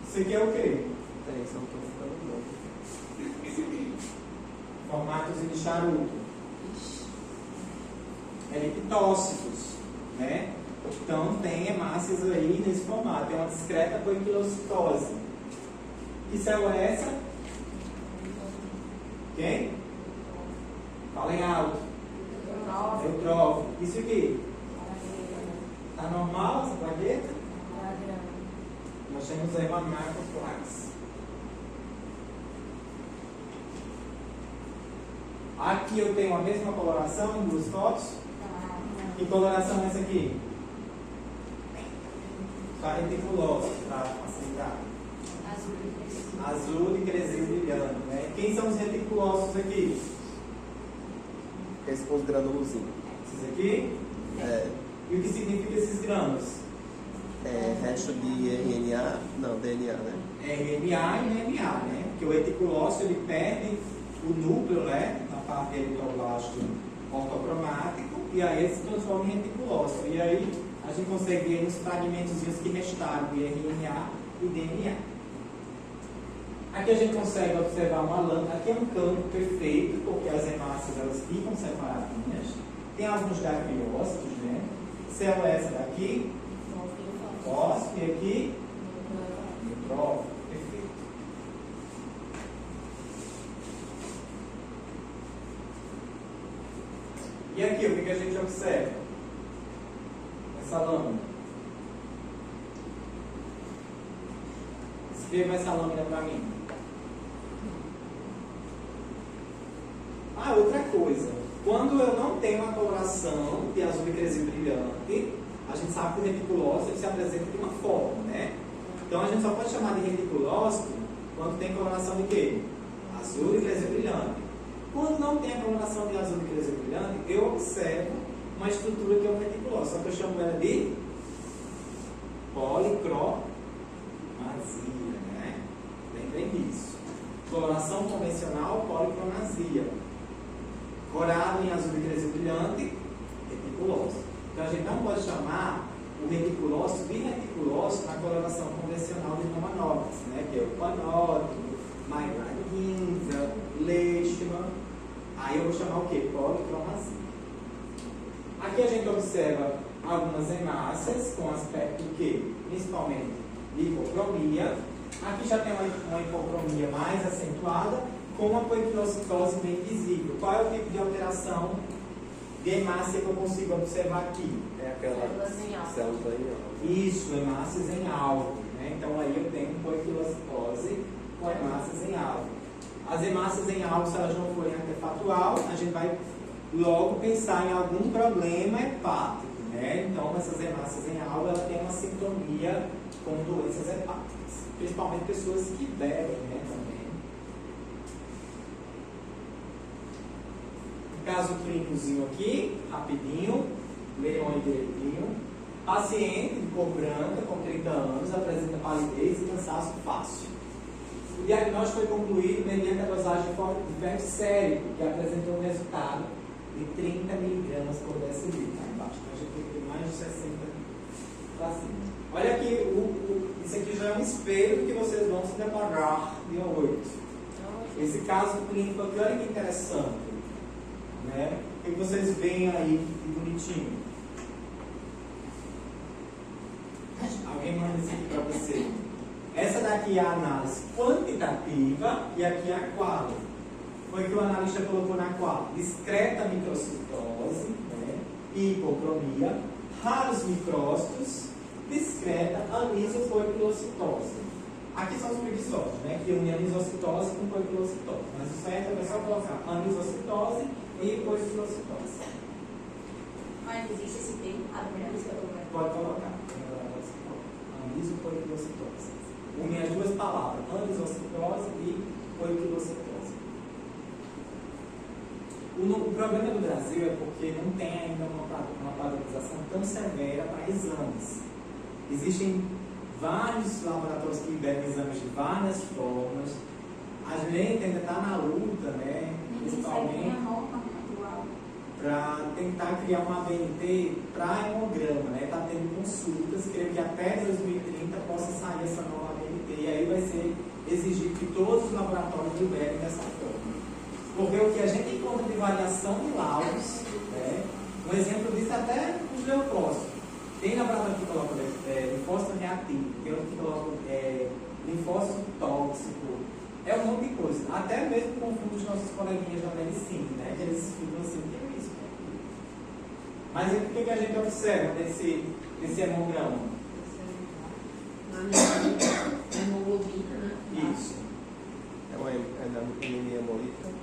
Isso aqui é o quê? Formatos de charuto. Eripitócitos, né? Então tem hemácias aí nesse formato, é uma discreta poiquilocitose. Que célula é essa? Quem? Falem alto. Eutrófilo. Isso aqui? Está normal essa plaqueta? Nós temos aí uma macroplax. Aqui eu tenho a mesma coloração em duas fotos. Que coloração é essa aqui? Tá reticulosa, para facilitar. Azul e cresceu brilhando, né? Quem são os reticulosos aqui? Esse com os granulozinhos. Esses aqui? É. E o que significa esses grãos? É resto de RNA, não, DNA, né? RNA e NMA, né? Porque o reticulócito ele perde o núcleo, né? Na parte eritroblasto ortocromático, e aí ele se transforma em reticulócito. E aí a gente consegue ver nos fragmentozinhos que restaram de RNA e DNA. Aqui a gente consegue observar uma lâmina. Aqui é um campo perfeito, porque as hemácias elas ficam separadinhas. Tem alguns dacriócitos, né? Célula essa daqui, fósforo, e aqui, neutrófilo, perfeito. E aqui, o que a gente observa? Essa lâmina. Escreva essa lâmina para mim. Outra coisa. Quando eu não tenho uma coloração de azul e cresceu brilhante, a gente sabe que o reticulócito se apresenta de uma forma, né? Então a gente só pode chamar de reticulócito quando tem coloração de quê? Azul e cresceu brilhante. Quando não tem a coloração de azul e cresceu brilhante, eu observo uma estrutura que é um reticulócito, só que eu chamo ela de policromazia, né? Lembrem disso. Coloração convencional, policromazia. Corado em azul e cresceu brilhante, reticulócito. Então a gente não pode chamar o reticulócito de reticulócito na coloração convencional de Romanovs, né? Que é o panótico, Maillard-Ginza, Leishman. Aí eu vou chamar o quê? Policromazia. Aqui a gente observa algumas hemácias com aspecto que, principalmente, de hipocromia. Aqui já tem uma hipocromia mais acentuada, com uma poiquilocitose bem visível. Qual é o tipo de alteração de hemácia que eu consigo observar aqui? É aquela célula em alvo. Isso, hemácias em alvo, né? Então aí eu tenho poiquilocitose com hemácias em alvo. As hemácias em alvo, se elas não forem artefatual, a gente vai logo pensar em algum problema hepático, né? Então essas hemácias em alvo, elas têm uma sintonia com doenças hepáticas, principalmente pessoas que bebem, né, também. Caso clínicozinho aqui, rapidinho, leiam aí direitinho. Paciente de cor branca, com 30 anos, apresenta palidez e cansaço fácil. O diagnóstico foi concluído mediante a dosagem de ferricérico, que apresentou um resultado de 30 mg por decilitro. Aí embaixo, a gente tem mais de 60 assim. Olha aqui, isso aqui já é um espelho do que vocês vão se deparar de hoje. Esse caso clínico aqui, olha que interessante. Né? O que vocês veem aí de bonitinho? Alguém manda isso aqui para você. Essa daqui é a análise quantitativa e aqui é a qual. Foi que o analista colocou na qual? Discreta microcitose, né? Hipocromia, raros micrócitos, discreta anisopoipilocitose. Aqui são os preguiçosos, né? Que une anisocitose com poipilocitose. Mas o certo é só colocar anisocitose e poipilocitose. Mas existe esse termo? Pode colocar. Anisopoipilocitose. Une as duas palavras, anisocitose e poipilocitose. O problema do Brasil é porque não tem ainda uma padronização tão severa para exames. Existem vários laboratórios que liberam exames de várias formas. A gente ainda está na luta, né? Principalmente para tentar criar uma ABNT para hemograma, né? Está tendo consultas, creio que até 2030 possa sair essa nova ABNT. E aí vai ser exigido que todos os laboratórios liberem dessa forma. Porque o que a gente encontra de variação de laudos, né? Um exemplo disso até os leucócitos. Tem laboratório que coloca linfócito reativo, tem outro que coloca linfócito tóxico, é um monte de coisa. Até mesmo confundo os nossos coleguinhas da medicina, né? Que eles ficam assim, o que é isso? Mas o que a gente observa desse hemograma? Na hemoglobina, né? Isso. É uma anemia hemolítica?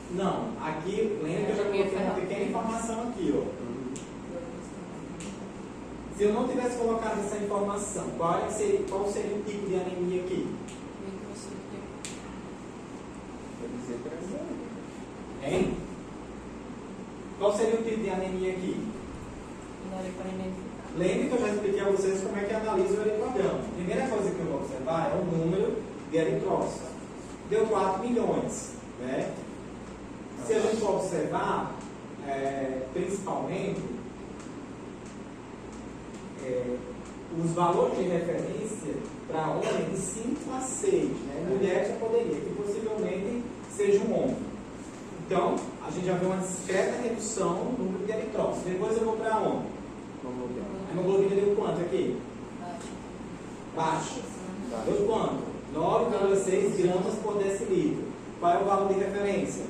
Não, aqui, lembra que eu já coloquei uma pequena informação aqui, ó. Se eu não tivesse colocado essa informação, qual seria o tipo de anemia aqui? Vou dizer que é Hein? Qual seria o tipo de anemia aqui? Lembre que eu já expliquei a vocês como é que analisa o eritrograma. A primeira coisa que eu vou observar é o número de eritrócitos. Deu 4 milhões, né? Se a gente for observar, principalmente, os valores de referência para homem de 5 a 6, né? Mulher já poderia, que possivelmente seja um homem. Então, a gente já vê uma discreta redução no número de eritrócitos. Depois eu vou para onde? A hemoglobina deu quanto aqui? Baixo. Deu quanto? 9,6 gramas por decilitro. Qual é o valor de referência?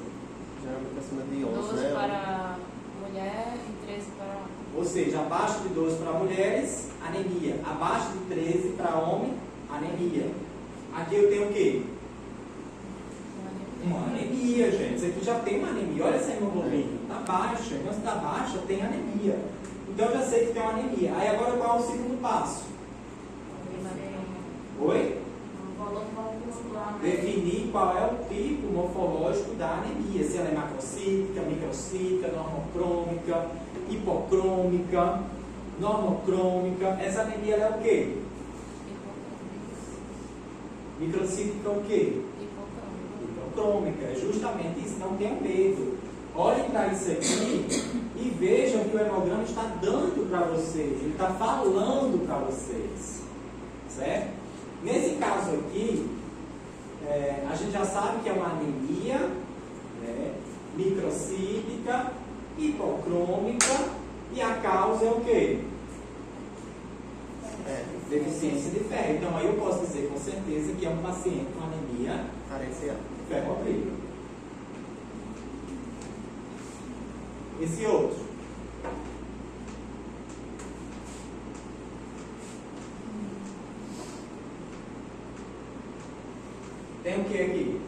geralmente acima de 11, 12 né? para mulher e 13 para... Ou seja, abaixo de 12 para mulheres, anemia. Abaixo de 13 para homem, anemia. Aqui eu tenho o quê? Uma anemia, gente. Isso aqui já tem uma anemia. Olha essa hemoglobina. Está baixa. Então, se está baixa, tem anemia. Então, eu já sei que tem uma anemia. Aí, agora, qual é o segundo passo? Oi? Definir qual é o tipo morfológico da anemia. Se ela é macrocítica, microcítica, normocrômica, hipocrômica, normocrômica. Essa anemia ela é o quê? Microcítica é o quê? Hipocrômica. É justamente isso. Não tenham medo. Olhem para isso aqui e vejam que o hemograma está dando para vocês. Ele está falando para vocês. Certo? Nesse caso aqui, a gente já sabe que é uma anemia, né, microcítica, hipocrômica, e a causa é o quê? Deficiência de ferro. Então aí eu posso dizer com certeza que é um paciente com anemia ferropriva. Esse outro. Tem o que aqui?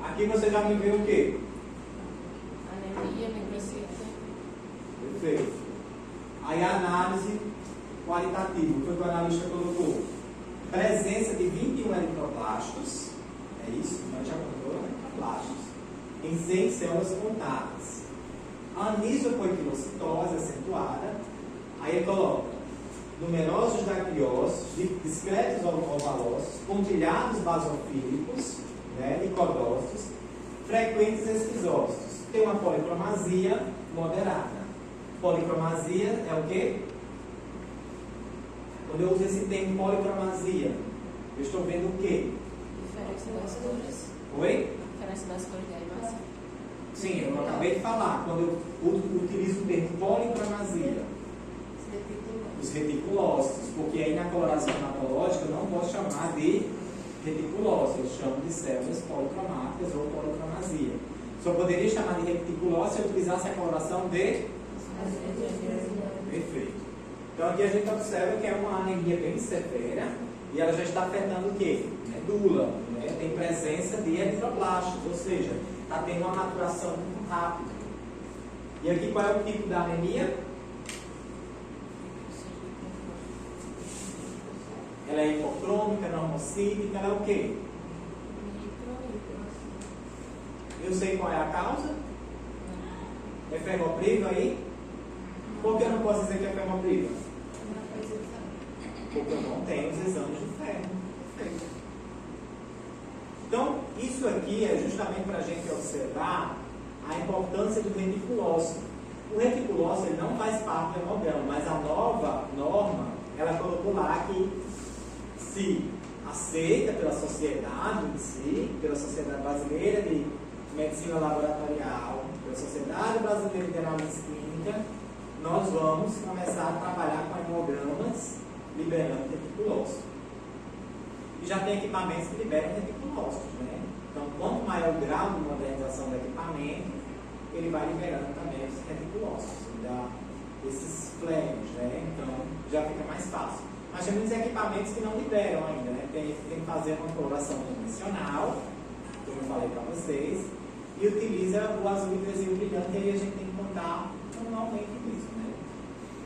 Aqui você já me viu o quê? Anemia, microcítica. Perfeito. Aí a análise qualitativa, foi o que o analista colocou. Presença de 21 eritroblastos, é isso? Nós já contou, eritroblastos, em 100 células contadas. Anisopoipilocitose acentuada, aí coloca numerosos dactiócitos, discretos ovalócitos, pontilhados basofílicos, né, licodócitos, frequentes esquizócitos. Tem uma policromasia moderada. Policromasia é o quê? Quando eu uso esse termo policromasia, eu estou vendo o quê? Diferença das cores. Oi? Diferença das cores da imagem. Sim, eu acabei de falar. Quando eu utilizo o termo policromasia, os reticulócitos, porque aí na coloração hematológica eu não posso chamar de reticulócito, eu chamo de células policromáticas ou policromasia. Só poderia chamar de reticulócito se eu utilizasse a coloração de... Perfeito. Então aqui a gente observa que é uma anemia bem severa e ela já está afetando o quê? Medula, né? Tem presença de eritroblastos, ou seja, está tendo uma maturação muito rápida. E aqui qual é o tipo da anemia? Ela é hipotrômica, normocítica, ela é o quê? Eu sei qual é a causa? É ferropriva aí? Por que eu não posso dizer que é ferropriva? Porque eu não tenho os exames de ferro. Então, isso aqui é justamente para a gente observar a importância do reticulócito. O reticulócito ele não faz parte do hemograma, mas a nova norma, ela colocou lá que se aceita pela sociedade em si, pela Sociedade Brasileira de Medicina Laboratorial, pela Sociedade Brasileira de Análise Clínica, nós vamos começar a trabalhar com hemogramas liberando reticulócito. E já tem equipamentos que liberam reticulócitos, né? Então, quanto maior o grau de modernização do equipamento, ele vai liberando também os reticulócitos, esses flares, né? Então, já fica mais fácil. Mas tem muitos equipamentos que não liberam ainda, né? Tem que fazer uma coloração convencional, como eu falei para vocês, e utiliza o azul e o brilhante, e aí a gente tem que contar manualmente isso, né?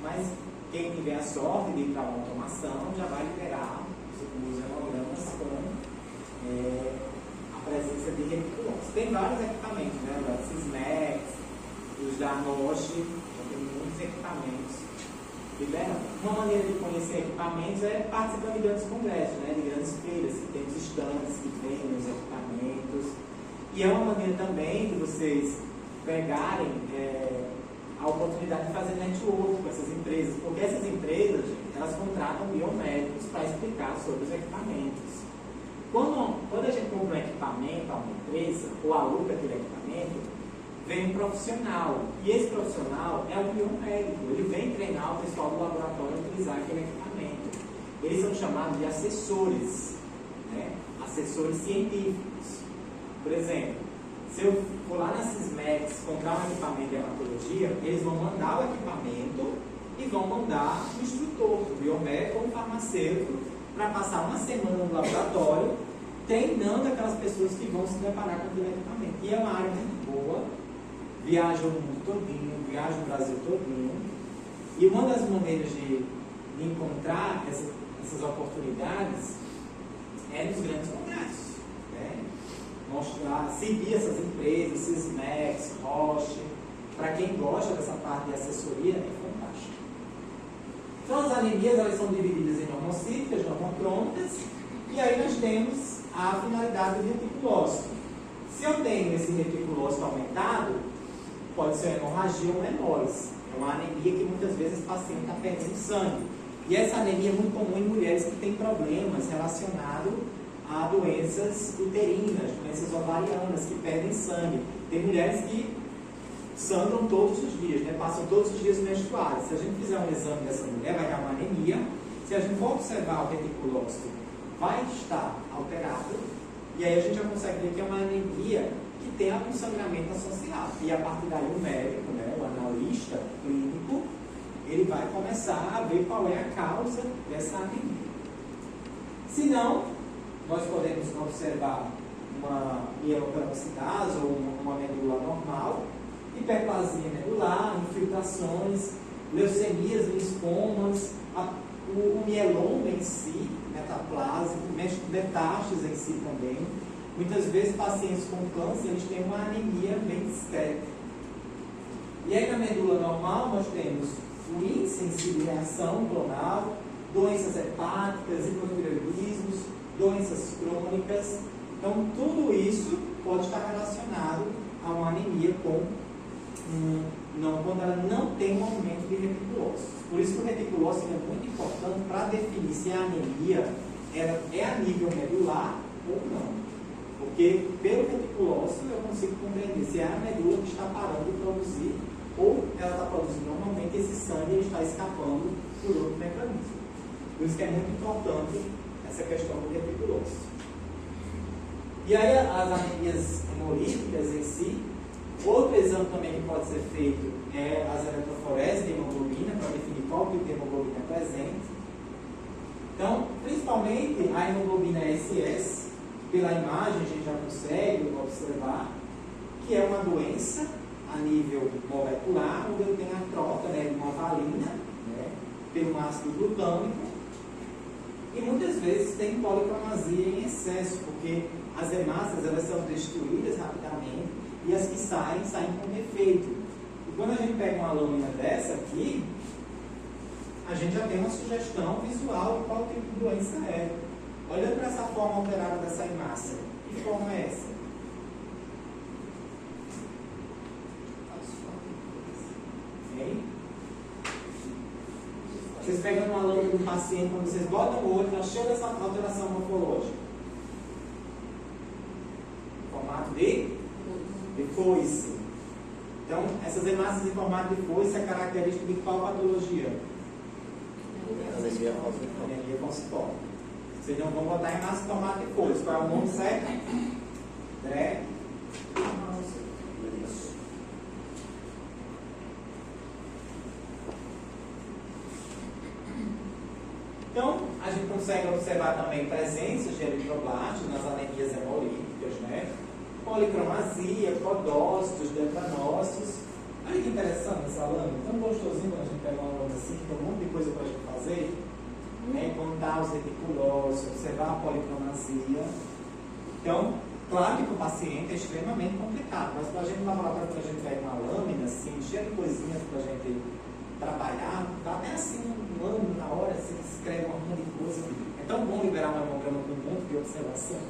Mas quem tiver a sorte de ir para uma automação já vai liberar os hemogramas com a presença de reticulócitos. Tem vários equipamentos, né? O Sysmex, os da Roche, já tem muitos equipamentos liberando. Uma maneira de conhecer equipamentos é participando de grandes congressos, né? De grandes feiras, que tem os estandes que vendem os equipamentos. E é uma maneira também de vocês pegarem a oportunidade de fazer network com essas empresas, porque essas empresas, elas contratam biomédicos para explicar sobre os equipamentos. Quando a gente compra um equipamento a uma empresa, ou aluga aquele equipamento, vem um profissional, e esse profissional é o biomédico, ele vem treinar o pessoal do laboratório a utilizar aquele equipamento. Eles são chamados de assessores, né? Assessores científicos. Por exemplo, se eu for lá na Sysmex comprar um equipamento de hematologia, eles vão mandar o equipamento e vão mandar o instrutor, o biomédico ou o farmacêutico, para passar uma semana no laboratório, treinando aquelas pessoas que vão se deparar com aquele equipamento. E é uma área muito boa, viaja o mundo todinho, viaja o Brasil todinho. E uma das maneiras de encontrar essas oportunidades é nos grandes congressos, né? Mostrar, seguir essas empresas, Sysmex, Roche, para quem gosta dessa parte de assessoria, é fantástico. Então as anemias elas são divididas em normocíticas, normotrônicas, e aí nós temos a finalidade do reticulócito. Se eu tenho esse reticulócito aumentado, pode ser hemorragia ou menores. É uma anemia que muitas vezes o paciente está perdendo sangue. E essa anemia é muito comum em mulheres que têm problemas relacionados a doenças uterinas, doenças ovarianas, que perdem sangue. Tem mulheres que sangram todos os dias, né? Passam todos os dias menstruais. Se a gente fizer um exame dessa mulher, vai dar uma anemia. Se a gente for observar o reticulócito, vai estar alterado. E aí a gente já consegue ver que é uma anemia que tem algum sangramento associado. E a partir daí o médico, né, o analista clínico, ele vai começar a ver qual é a causa dessa anemia. Se não, nós podemos observar uma mielocranocidase ou uma medula normal, hiperplasia medular, infiltrações, leucemias, linfomas, o mieloma em si, metaplásico, metástase em si também. Muitas vezes pacientes com câncer eles têm uma anemia bem discreta. E aí na medula normal nós temos o índice em si de reação clonal, doenças hepáticas, hipotireoidismos, doenças crônicas. Então, tudo isso pode estar relacionado a uma anemia quando ela não tem um aumento de reticulócitos. Por isso que o reticulócito é muito importante para definir se a anemia ela é a nível medular ou não. Porque pelo reticulócito eu consigo compreender se é a medula que está parando de produzir ou ela está produzindo normalmente esse sangue está escapando por outro mecanismo. Por isso que é muito importante essa questão do reticulócito. E aí as anemias hemolíticas em si, outro exame também que pode ser feito é as eletroforeses de hemoglobina, para definir qual tipo de hemoglobina é presente. Então, principalmente a hemoglobina SS, pela imagem a gente já consegue observar que é uma doença a nível molecular, onde eu tenho a troca de uma valina pelo ácido glutâmico, e muitas vezes tem policromasia em excesso, porque as hemácias elas são destruídas rapidamente e as que saem com defeito. E quando a gente pega uma lâmina dessa aqui, a gente já tem uma sugestão visual de qual tipo de doença é. Olha para essa forma alterada dessa hemácia. Que forma é essa? Okay. Vocês pegam uma lâmina do paciente, quando vocês botam o olho, está cheio dessa alteração morfológica. Formato de foice. Então, essas hemácias em formato de foice é característica de qual patologia? Anemia falciforme. Vocês não vão botar hemácia em formato de foice. Qual é o nome certo? Então, a gente consegue observar também presença de eritroblastos nas anemias hemolíticas, né? Policromasia, codócitos, detranócitos. Olha que interessante essa lâmina, tão gostosinho quando a gente pega uma lâmina assim, tem um monte de coisa para a gente fazer. Contar os reticulócitos, observar a policromasia. Então, claro que para o paciente é extremamente complicado, mas para a gente no laboratório, quando a gente pega uma lâmina assim, cheia de coisinhas para a gente trabalhar, dá até assim um ano na hora, assim, escreve uma monte de coisa. É tão bom liberar um hemograma com um monte de observação.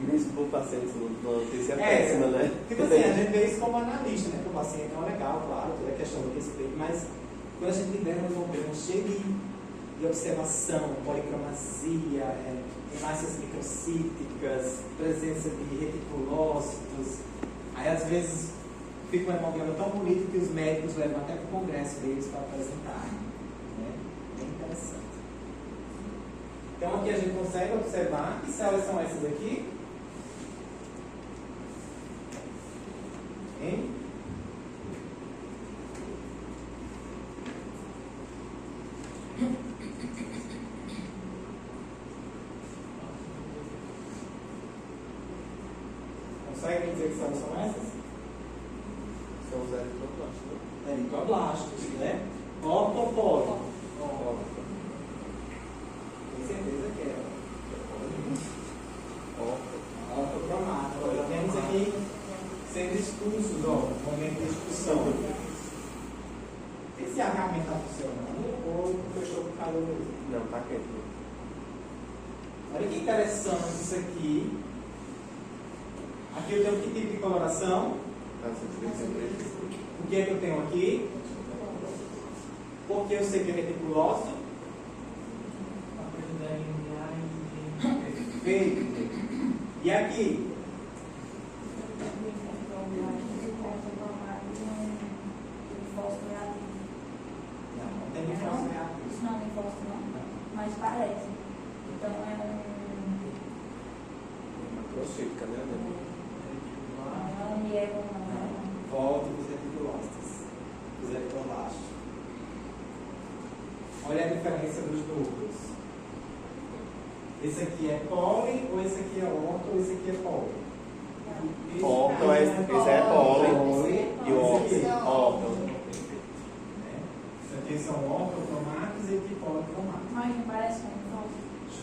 Mesmo para o paciente, uma notícia péssima, né? Tipo assim, a gente vê isso como analista, né? Para o paciente é legal, claro, toda a questão do respeito, mas quando a gente libera um hemograma cheio de observação, policromasia, hemácias microcíticas, presença de reticulócitos, aí às vezes fica um hemograma tão bonito que os médicos levam até para o congresso deles para apresentar. Né? Bem interessante. Então aqui a gente consegue observar que células são essas aqui. Hein? Conseguem dizer que células são essas? São os eritroblastos, né? Eritroblastos, né? Ortopólio. Tem certeza que é. Ortocromato. Já temos aqui sendo expulsos, ó, momento de expulsão. Esse ar realmente está funcionando ou fechou com calor? Não, está quente. Olha que interessante isso aqui. Aqui eu tenho que tipo de coloração? O que é que eu tenho aqui? Porque eu sei que é reticulócito. Perfeito. E aqui? Não tem linfócito reativo. Isso não é linfócito, não. Mas parece. Então é Macrocítica, né? um mielo, não. Volta dos reticulócitos, dos eritroblastos. Olha a diferença dos núcleos. Esse aqui é pólen, ou esse aqui é orto, ou esse aqui é pólen? Orto, esse é pólen e o orto é orto. Isso aqui são ortocromatos e aqui policromatos. Mas não parece um linfócito.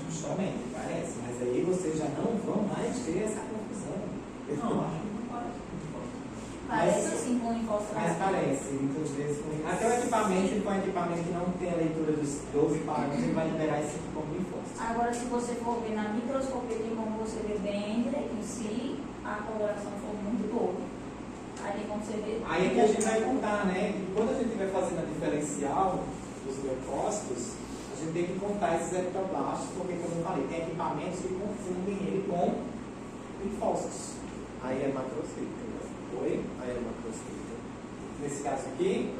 Justamente, parece, mas aí vocês já não vão mais ter essa confusão. Não, acho que não parece. Parece assim com linfócito. Mas parece, muitas vezes. Até o equipamento, se for um equipamento que não tem a leitura dos 12 parâmetros, ele vai liberar esse tipo de linfócito. Agora, se você for ver na microscopia, tem como você ver bem direitinho se a coloração for muito boa. Aí tem como você ver. Aí é que a gente vai contar, né? E quando a gente estiver fazendo a diferencial dos leucócitos, a gente tem que contar esses ectoblastos, porque, como eu falei, tem equipamentos que confundem ele com linfócitos. Aí é macrocítico, né? Oi? Aí é macrocítico. Nesse caso aqui,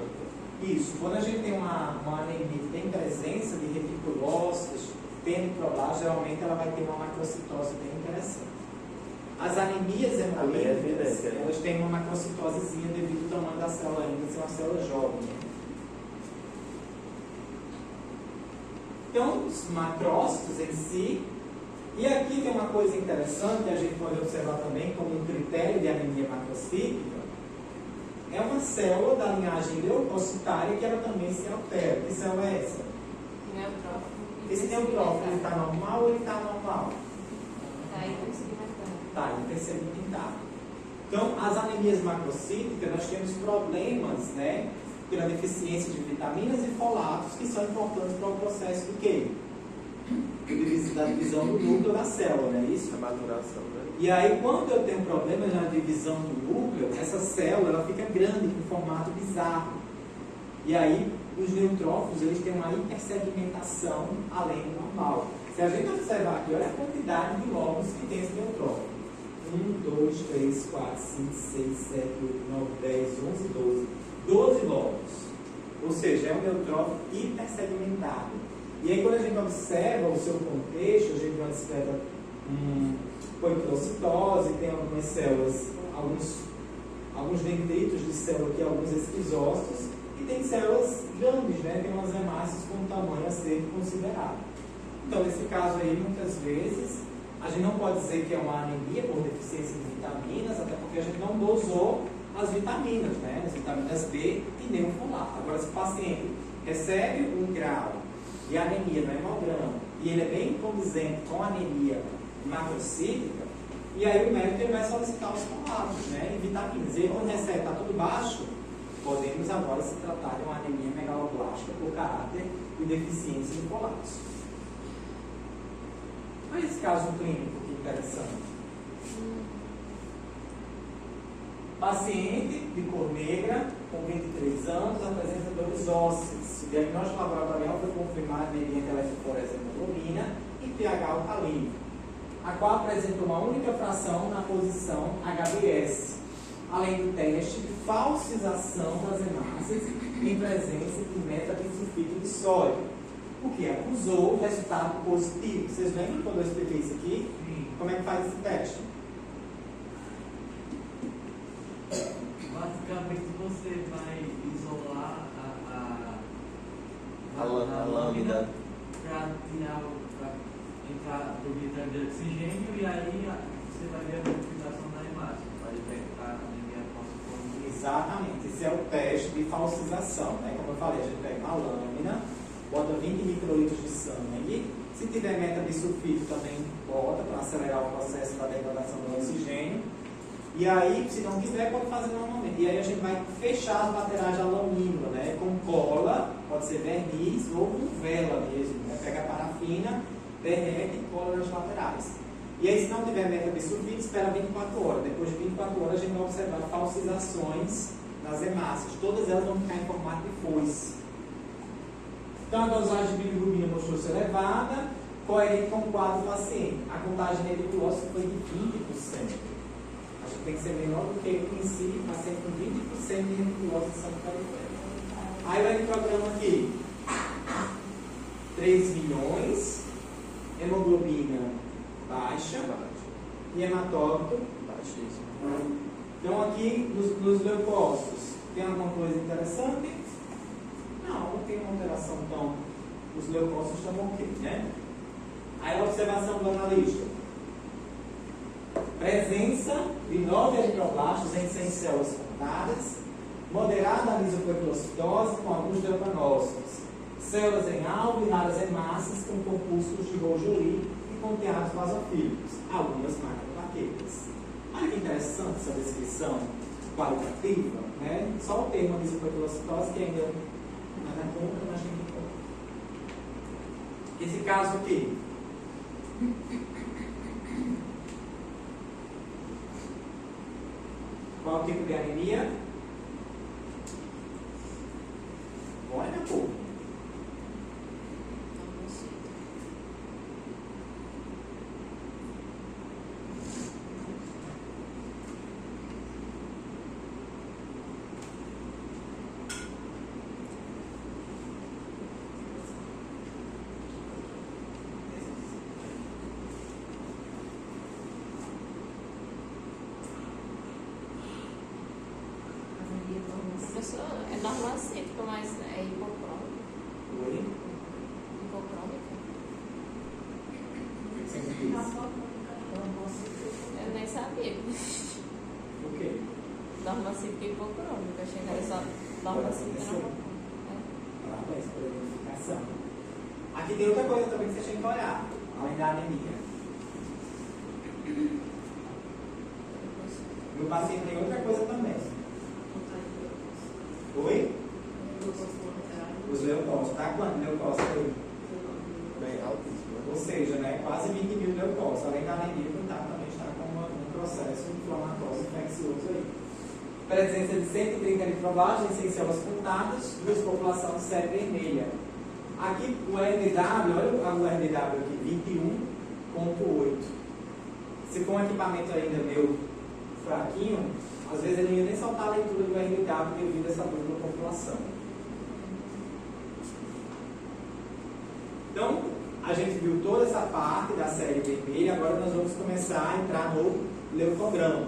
isso. Quando a gente tem uma anemia que tem presença de reticulócitos, tem microblastos, geralmente ela vai ter uma macrocitose bem interessante. As anemias hemolíticas, elas têm uma macrocitosezinha devido ao tamanho da célula ainda ser uma célula jovem. Então, os macrócitos em si. E aqui tem uma coisa interessante que a gente pode observar também como um critério de anemia macrocítica. É uma célula da linhagem leucocitária que ela também se altera. Que célula é essa? Neutrófilo. Esse neutrófilo está normal ou ele está anormal? Está hipersedimentado. Está hipersedimentado. Então, as anemias macrocíticas, nós temos problemas, né? Pela deficiência de vitaminas e folatos que são importantes para o processo do quê? Da divisão do núcleo da célula, não é isso? A maturação, né? E aí, quando eu tenho problemas na divisão do núcleo, essa célula ela fica grande, com formato bizarro. E aí, os neutrófilos eles têm uma hipersegmentação além do normal. Se a gente observar aqui, olha a quantidade de lóbulos que tem esse neutrófilo. 1, 2, 3, 4, 5, 6, 7, 8, 9, 10, 11, 12. 12 lóbulos. Ou seja, é um neutrófilo hipersegmentado. E aí, quando a gente observa o seu contexto, a gente observa poiquilocitose, tem algumas células, alguns dendritos de célula aqui, alguns esquizócitos, e tem células grandes, né? Tem umas hemácias com tamanho a ser considerado. Então, nesse caso aí, muitas vezes, a gente não pode dizer que é uma anemia por deficiência de vitaminas, até porque a gente não dosou as vitaminas, né? As vitaminas B e nem o folato. Agora, se o paciente recebe 1 grau de anemia no hemograma, e ele é bem condizente com a anemia macrocítica, e aí o médico ele vai solicitar os folatos, né, e vitaminas. E aí, quando recebe, está tudo baixo, podemos agora se tratar de uma anemia megaloblástica por caráter de deficiência de folatos. Olha esse caso clínico, que interessante. Paciente de cor negra, com 23 anos, apresenta dores ósseas. O diagnóstico laboratorial foi confirmado mediante eletroforese hemoglobina e pH alcalino, a qual apresentou uma única fração na posição HBS, além do teste de falsização das hemácias em presença de metabisulfito de sódio, o que acusou o resultado positivo. Vocês lembram quando eu expliquei isso aqui? Como é que faz esse teste? Basicamente você vai isolar A lâmina para entrar por vitamina de oxigênio e aí você vai ver a modificação da imagem, vai detectar a anemia falciforme. Exatamente, esse é o teste de falsização, né? Como eu falei, a gente pega uma lâmina, bota 20 microlitros de sangue, se tiver metabisulfito também bota para acelerar o processo da degradação do oxigênio. E aí, se não tiver, pode fazer normalmente. E aí a gente vai fechar as laterais da lâmina, né? Com cola, pode ser verniz ou com vela mesmo, né? Pega a parafina, derrete e cola nas laterais. E aí, se não tiver metabisulfito, espera 24 horas. Depois de 24 horas, a gente vai observar falsizações nas hemácias. Todas elas vão ficar em formato de foice. Então, a dosagem de bilirrubina mostrou-se elevada, coerente com o quadro do paciente. A contagem reticulócita foi de 20%. Tem que ser menor do que o princípio, paciente com 20% de reticulose de sangue periférico. Aí vai no programa aqui: 3 milhões, hemoglobina baixa e hematócrito baixíssimo. Então, aqui nos leucócitos, tem alguma coisa interessante? Não tem uma alteração tão. Os leucócitos estão ok, né? Aí a observação do analista: presença de 9 eritroblastos em 100 células contadas, moderada anisopoiquilocitose com alguns delpanócitos, células em alvo e raras hemácias com compulsos de Golgi e com teatros basofílicos, algumas macroplaquetas. Olha que interessante essa descrição. qualitativa, né? Só o termo mesopepilocitose que ainda não é na conta, mas tem que conta. Esse caso aqui. Qual o tipo de anemia? Olha, pô. Professor, é normocítica, mas é hipocrômica. Oi? Hipocrômica? O que você diz? Eu nem sabia. O quê? Normocítica e hipocrômica. Achei que era só normocítica e normocrômica. Parabéns pela identificação. Aqui tem outra coisa também que você tem que olhar, além da anemia. Meu paciente tem outra coisa também. Oi? Os leucócitos. Tá quanto leucócito aí? Bem altíssimo. Ou seja, né, quase 20 mil leucócitos. Além da anemia, também está com um processo inflamatório infeccioso aí. Presença de 130 microblastos sem células contadas, duas população de série vermelha. Aqui o RDW, olha o RDW aqui, 21,8. Se for um equipamento ainda meio fraquinho, às vezes ele não ia nem soltar a leitura do RDW devido a essa dupla população. Então, a gente viu toda essa parte da série vermelha, agora nós vamos começar a entrar no leucograma.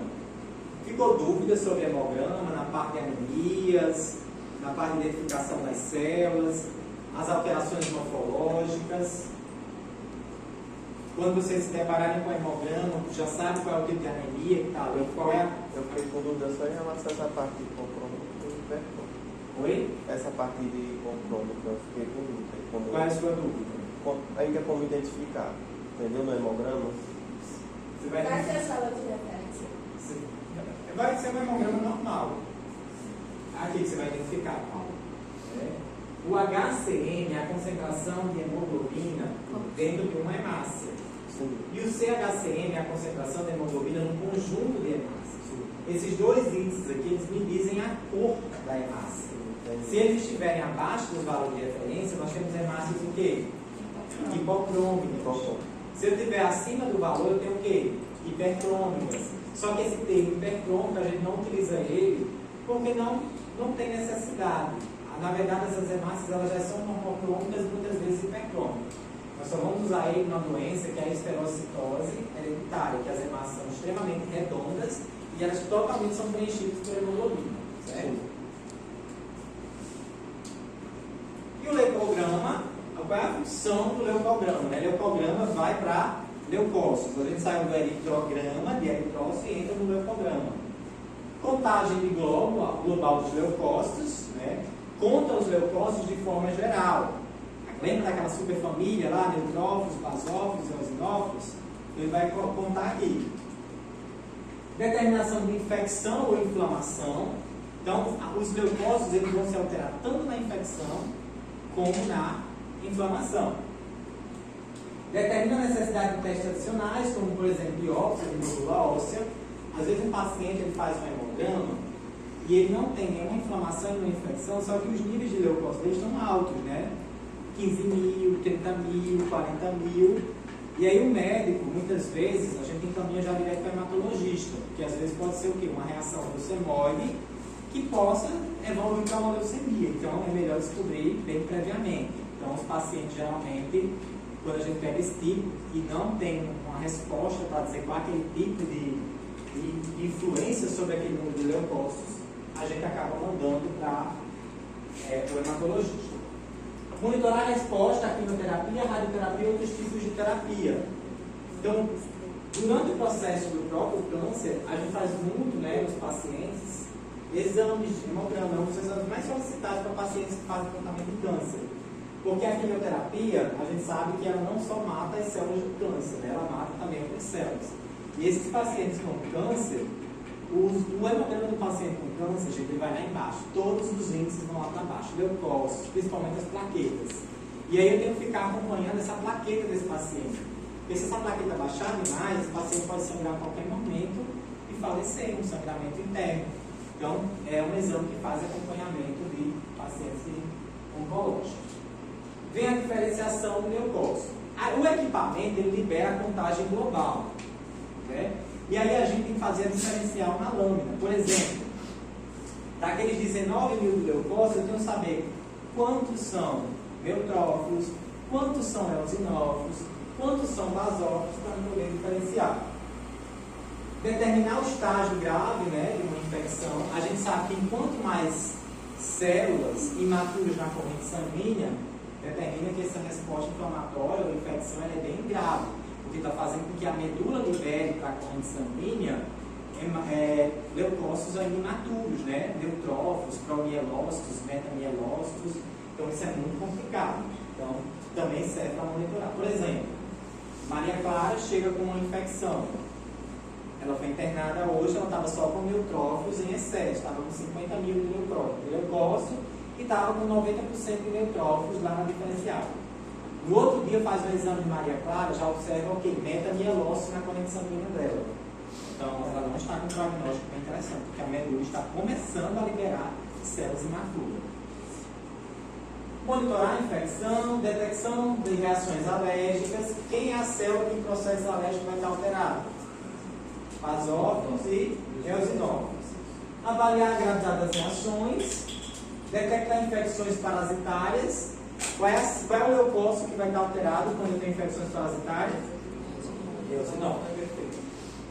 Ficou dúvida sobre hemograma, na parte de anemias, na parte de identificação das células, as alterações morfológicas. Quando vocês se depararem com hemograma, já sabe qual é o tipo de anemia que está ali, qual é a... Eu fiquei com dúvida só em relação a essa parte de hipocrômica e hipercrômica. Oi? Essa parte de hipocrômica eu fiquei com dúvida. Qual é a sua dúvida? Ainda é como identificar, entendeu? No hemograma. Você vai Vai ter a sala de referência. Sim. Vai ser um hemograma normal. Aqui que você vai identificar, Paulo. O HCM é a concentração de hemoglobina dentro de uma hemácia. Sim. E o CHCM é a concentração de hemoglobina no conjunto de hemácias. Esses dois índices aqui, eles me dizem a cor da hemácia. Se eles estiverem abaixo dos valores de referência, nós temos hemácias o quê? Hipocrômicas. Se eu estiver acima do valor, eu tenho o quê? Hipercrômicas. Só que esse termo hipercrômico, a gente não utiliza ele porque não tem necessidade. Na verdade, essas hemácias elas já são normocrômicas e muitas vezes hipercrômicas. Nós só vamos usar ele numa doença que é a esferocitose hereditária, que as hemácias são extremamente redondas e elas totalmente são preenchidas por hemoglobina. Certo? E o leucograma, qual é a função do leucograma? O leucograma vai para leucócitos. A gente sai do eritrograma, de eritrócito, e entra no leucograma. Contagem de global dos leucócitos, né? Conta os leucócitos de forma geral. Lembra daquela superfamília lá, neutrófilos, basófilos, eosinófilos? Ele vai contar aqui. Determinação de infecção ou inflamação. Então, os leucócitos eles vão se alterar tanto na infecção como na inflamação. Determina a necessidade de testes adicionais, como por exemplo biópsia de medula óssea. Às vezes um paciente ele faz um hemograma e ele não tem nenhuma inflamação e nenhuma infecção, só que os níveis de leucócitos estão altos, né? 15 mil, 30 mil, 40 mil. E aí o médico, muitas vezes, a gente encaminha já direto para o hematologista, porque às vezes pode ser o quê? Uma reação leucemóide que possa evoluir para uma leucemia. Então é melhor descobrir bem previamente. Então os pacientes geralmente, quando a gente pega esse tipo e não tem uma resposta para dizer qual é aquele tipo de influência sobre aquele número de leucócitos, a gente acaba mandando para o hematologista. Monitorar a resposta à quimioterapia, radioterapia e outros tipos de terapia. Então, durante o processo do próprio câncer, a gente faz muito, né, nos pacientes, exames de hemograma, um dos exames mais solicitados para pacientes que fazem tratamento de câncer. Porque a quimioterapia, a gente sabe que ela não só mata as células do câncer, né, ela mata também outras células. E esses pacientes com câncer, O hemograma do paciente com câncer, gente, ele vai lá embaixo. Todos os índices vão lá para baixo. Leucócitos, principalmente as plaquetas. E aí eu tenho que ficar acompanhando essa plaqueta desse paciente. Porque se essa plaqueta baixar demais, o paciente pode sangrar a qualquer momento e falecer, um sangramento interno. Então, é um exame que faz acompanhamento de pacientes oncológicos. Vem a diferenciação do leucócito. O equipamento, ele libera a contagem global. Né? E aí a gente tem que fazer a diferencial na lâmina. Por exemplo, daqueles 19 mil do leucócito, eu tenho que saber quantos são neutrófilos, quantos são eosinófilos, quantos são basófilos, para poder diferenciar. Determinar o estágio grave, né, de uma infecção. A gente sabe que quanto mais células imaturas na corrente sanguínea, determina que essa resposta inflamatória ou infecção é bem grave, porque está fazendo com que a medula libere para a corrente sanguínea leucócitos ainda imaturos, né? Neutrófilos, promielócitos, metamielócitos. Então isso é muito complicado. Então também serve para monitorar. Por exemplo, Maria Clara chega com uma infecção. Ela foi internada hoje, ela estava só com neutrófilos em excesso, estava com 50 mil de leucócito e estava com 90% de neutrófilos lá na diferencial. No outro dia faz o exame de Maria Clara, já observa metamielócito na corrente sanguínea dela. Então ela não está com um prognóstico bem interessante, porque a medula está começando a liberar células imaturas. Monitorar a infecção, detecção de reações alérgicas. Quem é a célula que em processo alérgico vai estar alterado? Basófilos e eosinófilos. Avaliar a gravidade das reações. Detectar infecções parasitárias. Qual é o leucócito que vai estar alterado quando eu tenho infecções parasitárias? Eosinófilos. Perfeito.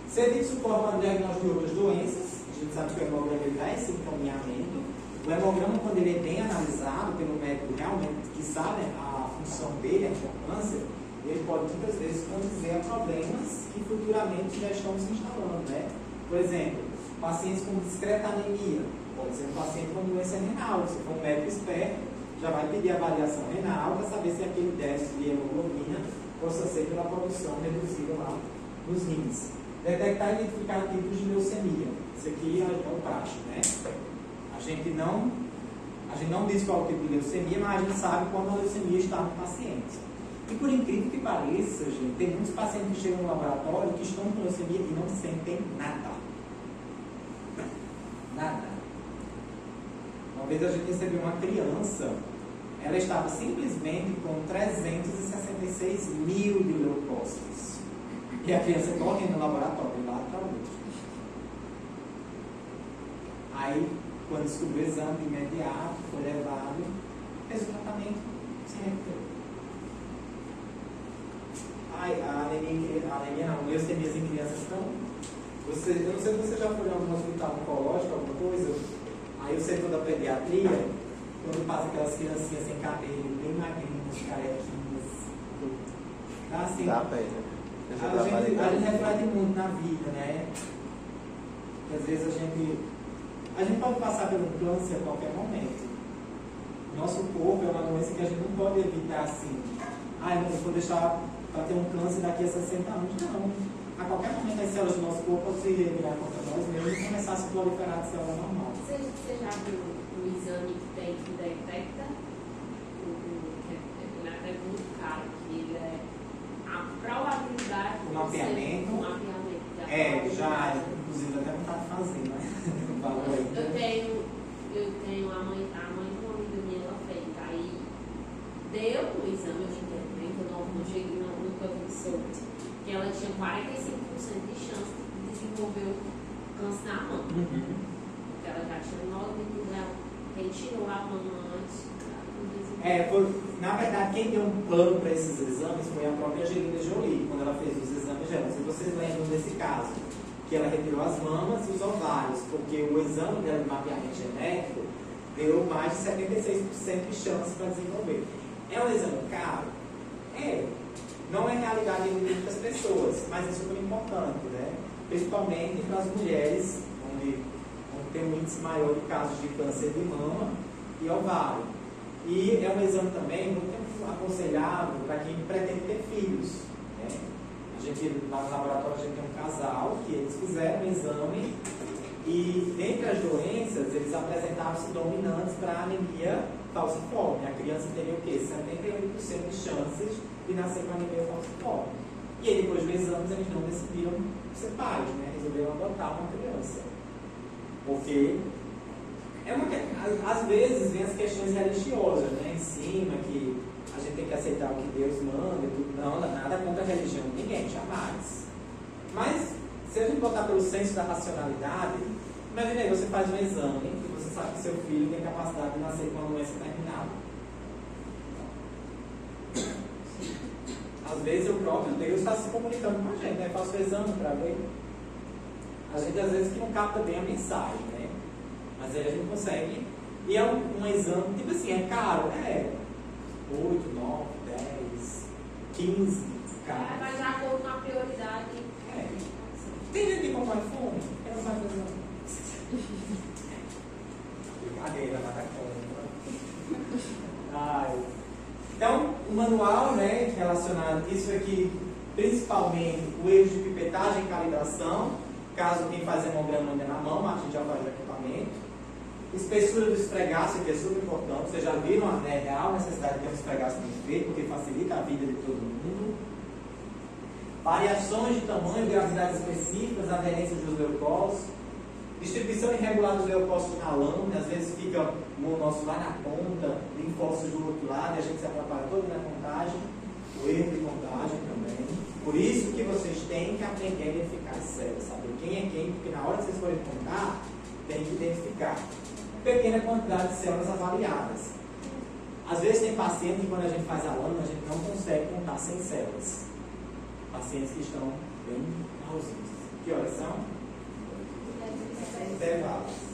Servir de suporte para o diagnóstico de outras doenças. A gente sabe que o hemograma dá esse encaminhamento. O hemograma, quando ele é bem analisado pelo médico realmente que sabe a função dele, a importância, ele pode muitas vezes condizer a problemas que futuramente já estão se instalando, né? Por exemplo, pacientes com discreta anemia, pode ser um paciente com doença renal. Se for um médico esperto, já vai pedir avaliação renal para saber se aquele déficit de hemoglobina possa ser pela produção reduzida lá nos rins. Detectar e identificar tipos de leucemia. Isso aqui é o prático, né? A gente não diz qual é o tipo de leucemia, mas a gente sabe quando a leucemia está no paciente. E por incrível que pareça, gente, tem muitos pacientes que chegam no laboratório que estão com leucemia e não sentem nada. Nada. Uma vez a gente recebeu uma criança, ela estava simplesmente com 366 mil de leucócitos. E a criança correndo no laboratório, de um lado para o outro. Aí, quando descobriu o exame de imediato, foi levado, fez o tratamento, se recuperou. A anemia não, leucemias em crianças estão. Eu não sei se você já foi em algum hospital oncológico, alguma coisa. Aí o setor da pediatria, quando passa aquelas criancinhas sem cabelo, bem magrinhas, carequinhas, dá assim. Dá pena. A gente reflete muito na vida, né? Porque às vezes a gente pode passar por um câncer a qualquer momento. Nosso corpo é uma doença que a gente não pode evitar assim. Eu vou deixar para ter um câncer daqui a 60 anos. Não. A qualquer momento as células do nosso corpo podem se revirar contra nós mesmos e começar a se proliferar de célula normal. Você já viu o exame que tem que detecta? Ele é muito caro, que ele é a probabilidade O mapeamento. O mapeamento. Já, inclusive até não está fazendo, né? Eu tenho a mãe de uma amiga minha, ela fez. Aí deu o exame, eu tinha que não cheguei, nunca vi solto, que ela tinha 45% de chance de desenvolver o câncer na mama. Porque ela já tinha 9, retirou a mama antes. Na verdade, quem deu um plano para esses exames foi a própria Angelina Jolie, quando ela fez os exames dela. Se vocês lembram desse caso, que ela retirou as mamas e os ovários, porque o exame dela de mapeamento genético deu mais de 76% de chance para desenvolver. É um exame caro? Não é realidade de muitas pessoas, mas é super importante, né? Principalmente para as mulheres, onde tem um índice maior de casos de câncer de mama e ovário. E é um exame também muito aconselhável para quem pretende ter filhos. Né? Lá no laboratório a gente tem um casal que eles fizeram um exame E dentre as doenças, eles apresentavam-se dominantes para a anemia falciforme. A criança teria o quê? 78% de chances de nascer com anemia falciforme. E aí, depois do exame, eles não decidiram ser pais, né? Resolveram adotar uma criança. Porque às vezes vem as questões religiosas, né? Em cima, que a gente tem que aceitar o que Deus manda e tudo. Não, nada contra a religião de ninguém, jamais. Mas, se a gente botar pelo senso da racionalidade, imagine aí, você faz um exame e você sabe que seu filho tem capacidade de nascer com uma doença terminal. Às vezes o próprio Deus está se comunicando com a gente, né? Faço o exame para ver. A gente às vezes que não capta bem a mensagem, né? Mas aí a gente consegue. E é um exame, tipo assim, é caro, 8, 9, 10, 15 caros. Mas de acordo com a prioridade. Tem gente que compra iPhone, que não faz exame. Brincadeira, nada contra. Então, o manual, né, relacionado a isso aqui, principalmente o erro de pipetagem e calibração, caso quem faz hemograma ainda na mão, a gente já faz o equipamento. Espessura do esfregaço, que é super importante. Vocês já viram a real necessidade de ter um esfregaço bem feito, porque facilita a vida de todo mundo. Variações de tamanho, gravidades específicas, aderência dos leucócitos. Distribuição irregular dos leucócitos na lâmina, às vezes fica o nosso lá na ponta, linfócitos do outro lado, e a gente se atrapalha todo na contagem, o erro de contagem também. Por isso que vocês têm que aprender a identificar as células, saber quem é quem, porque na hora que vocês forem contar, tem que identificar. Pequena quantidade de células avaliadas. Às vezes tem paciente que quando a gente faz a lâmina, a gente não consegue contar 100 células. Pacientes que estão bem malzinhos. Que horas são? Intervalos.